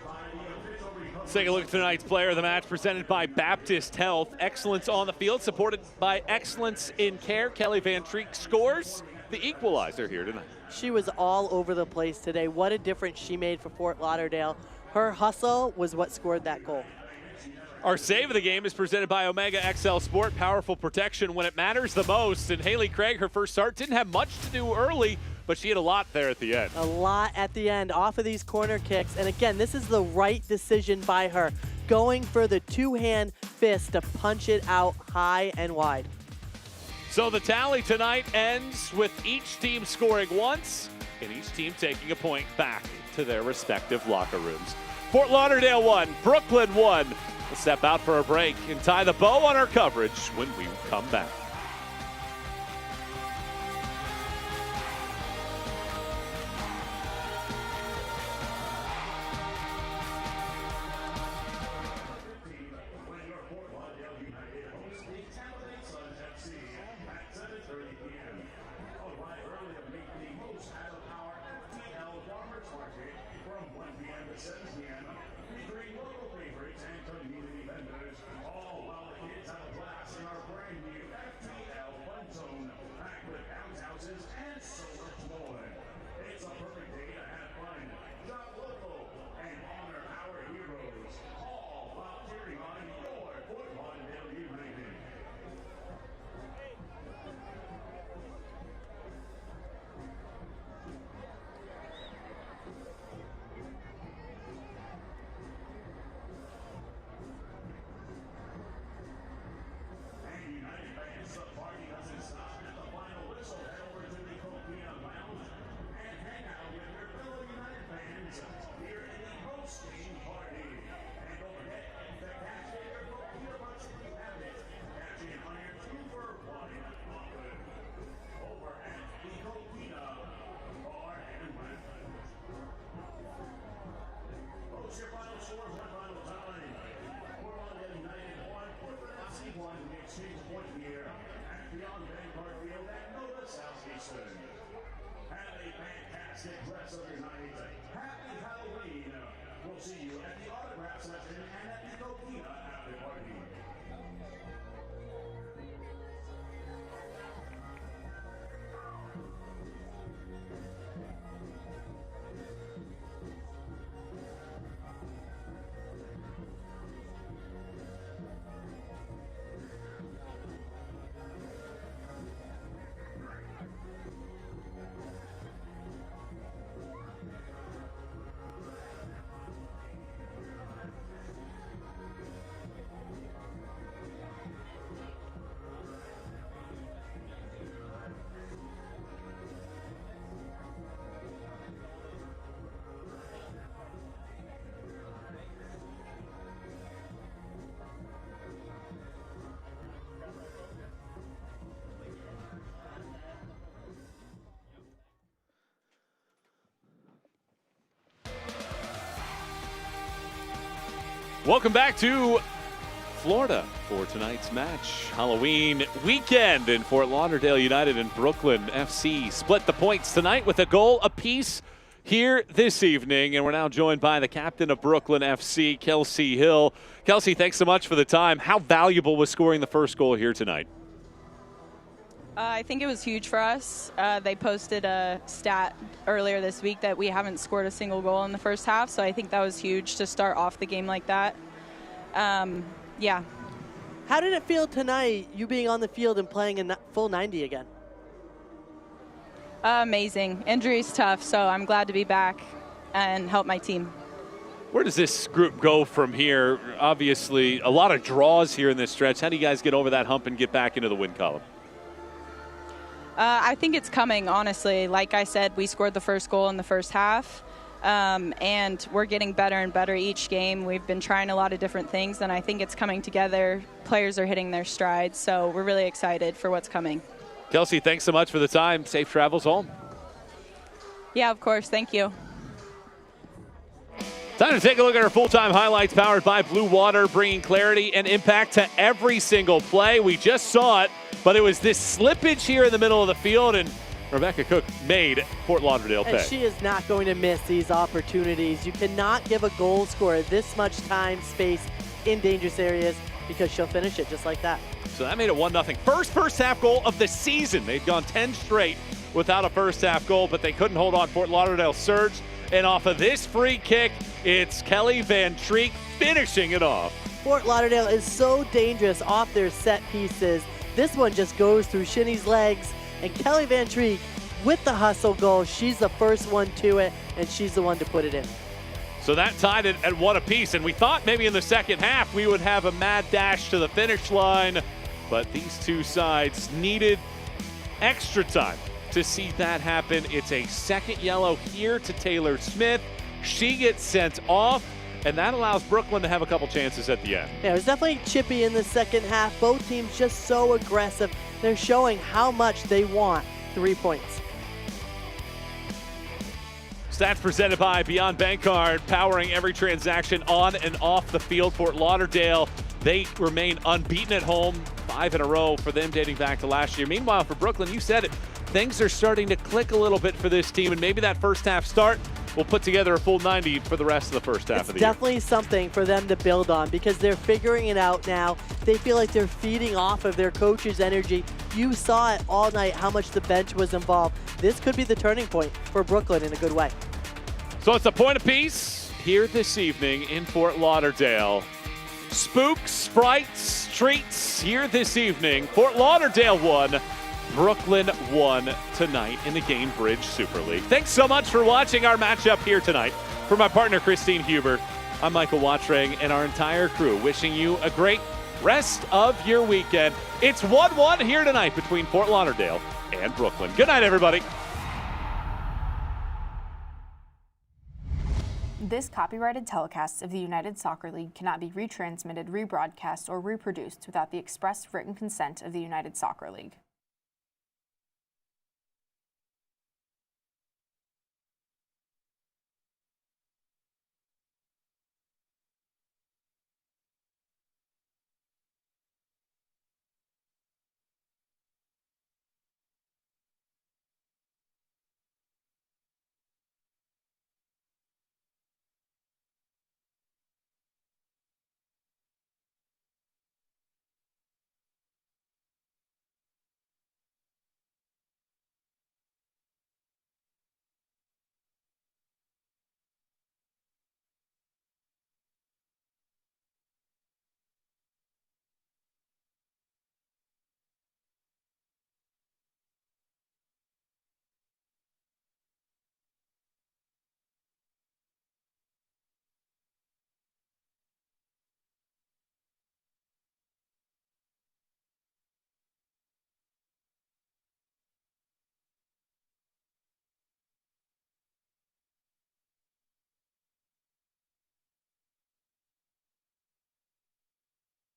Let's take a look at tonight's player of the match, presented by Baptist Health. Excellence on the field, supported by excellence in care. Kelly Van Treek scores the equalizer here tonight. She was all over the place today. What a difference she made for Fort Lauderdale. Her hustle was what scored that goal. Our save of the game is presented by Omega XL Sport. Powerful protection when it matters the most. And Haley Craig, her first start, didn't have much to do early, but she had a lot there at the end. A lot at the end off of these corner kicks. And again, this is the right decision by her. Going for the 2-hand fist to punch it out high and wide. So the tally tonight ends with each team scoring once and each team taking a point back to their respective locker rooms. Fort Lauderdale 1, Brooklyn 1. We'll step out for a break and tie the bow on our coverage when we come back. Houston. Have a fantastic rest of your night. Happy Halloween. We'll see you at the autograph session and at the Coquina after party. Welcome back to Florida for tonight's match. Halloween weekend in Fort Lauderdale. United and Brooklyn FC split the points tonight with a goal apiece here this evening. And we're now joined by the captain of Brooklyn FC, Kelsey Hill. Kelsey, thanks so much for the time. How valuable was scoring the first goal here tonight? I think it was huge for us. They posted a stat earlier this week that we haven't scored a single goal in the first half, so I think that was huge to start off the game like that. Yeah. How did it feel tonight, you being on the field and playing a full 90 again? Amazing. Injury's tough, so I'm glad to be back and help my team. Where does this group go from here? Obviously, a lot of draws here in this stretch. How do you guys get over that hump and get back into the win column? I think it's coming, honestly. Like I said, we scored the first goal in the first half, and we're getting better and better each game. We've been trying a lot of different things, and I think it's coming together. Players are hitting their strides, so we're really excited for what's coming. Kelsey, thanks so much for the time. Safe travels home. Yeah, of course. Thank you. Time to take a look at our full-time highlights powered by Blue Water, bringing clarity and impact to every single play. We just saw it, but it was this slippage here in the middle of the field, and Rebecca Cook made Fort Lauderdale pay. And she is not going to miss these opportunities. You cannot give a goal scorer this much time, space in dangerous areas because she'll finish it just like that. So that made it 1-0. First half goal of the season. They'd gone 10 straight without a first half goal, but they couldn't hold on. Fort Lauderdale surged, and off of this free kick, it's Kelly Van Treek finishing it off. Fort Lauderdale is so dangerous off their set pieces. This one just goes through Shinny's legs, and Kelly Van Treek with the hustle goal. She's the first one to it, and she's the one to put it in. So that tied it at 1 apiece, and we thought maybe in the second half we would have a mad dash to the finish line, but these two sides needed extra time to see that happen. It's a second yellow here to Taylor Smith. She gets sent off, and that allows Brooklyn to have a couple chances at the end. Yeah, it was definitely chippy in the second half. Both teams just so aggressive. They're showing how much they want 3 points. Stats presented by Beyond Bank Card, powering every transaction on and off the field. Fort Lauderdale, they remain unbeaten at home, 5 in a row for them dating back to last year. Meanwhile, for Brooklyn, you said it, things are starting to click a little bit for this team, and maybe that first half start will put together a full 90 for the rest of the first half of the year. It's definitely something for them to build on because they're figuring it out now. They feel like they're feeding off of their coach's energy. You saw it all night how much the bench was involved. This could be the turning point for Brooklyn in a good way. So it's a point apiece here this evening in Fort Lauderdale. Spooks, frights, treats here this evening. Fort Lauderdale won. Brooklyn won tonight in the Gainbridge Super League. Thanks so much for watching our matchup here tonight. For my partner, Christine Hubert, I'm Michael Watrang, and our entire crew wishing you a great rest of your weekend. It's 1-1 here tonight between Fort Lauderdale and Brooklyn. Good night, everybody. This copyrighted telecast of the United Soccer League cannot be retransmitted, rebroadcast, or reproduced without the express written consent of the United Soccer League.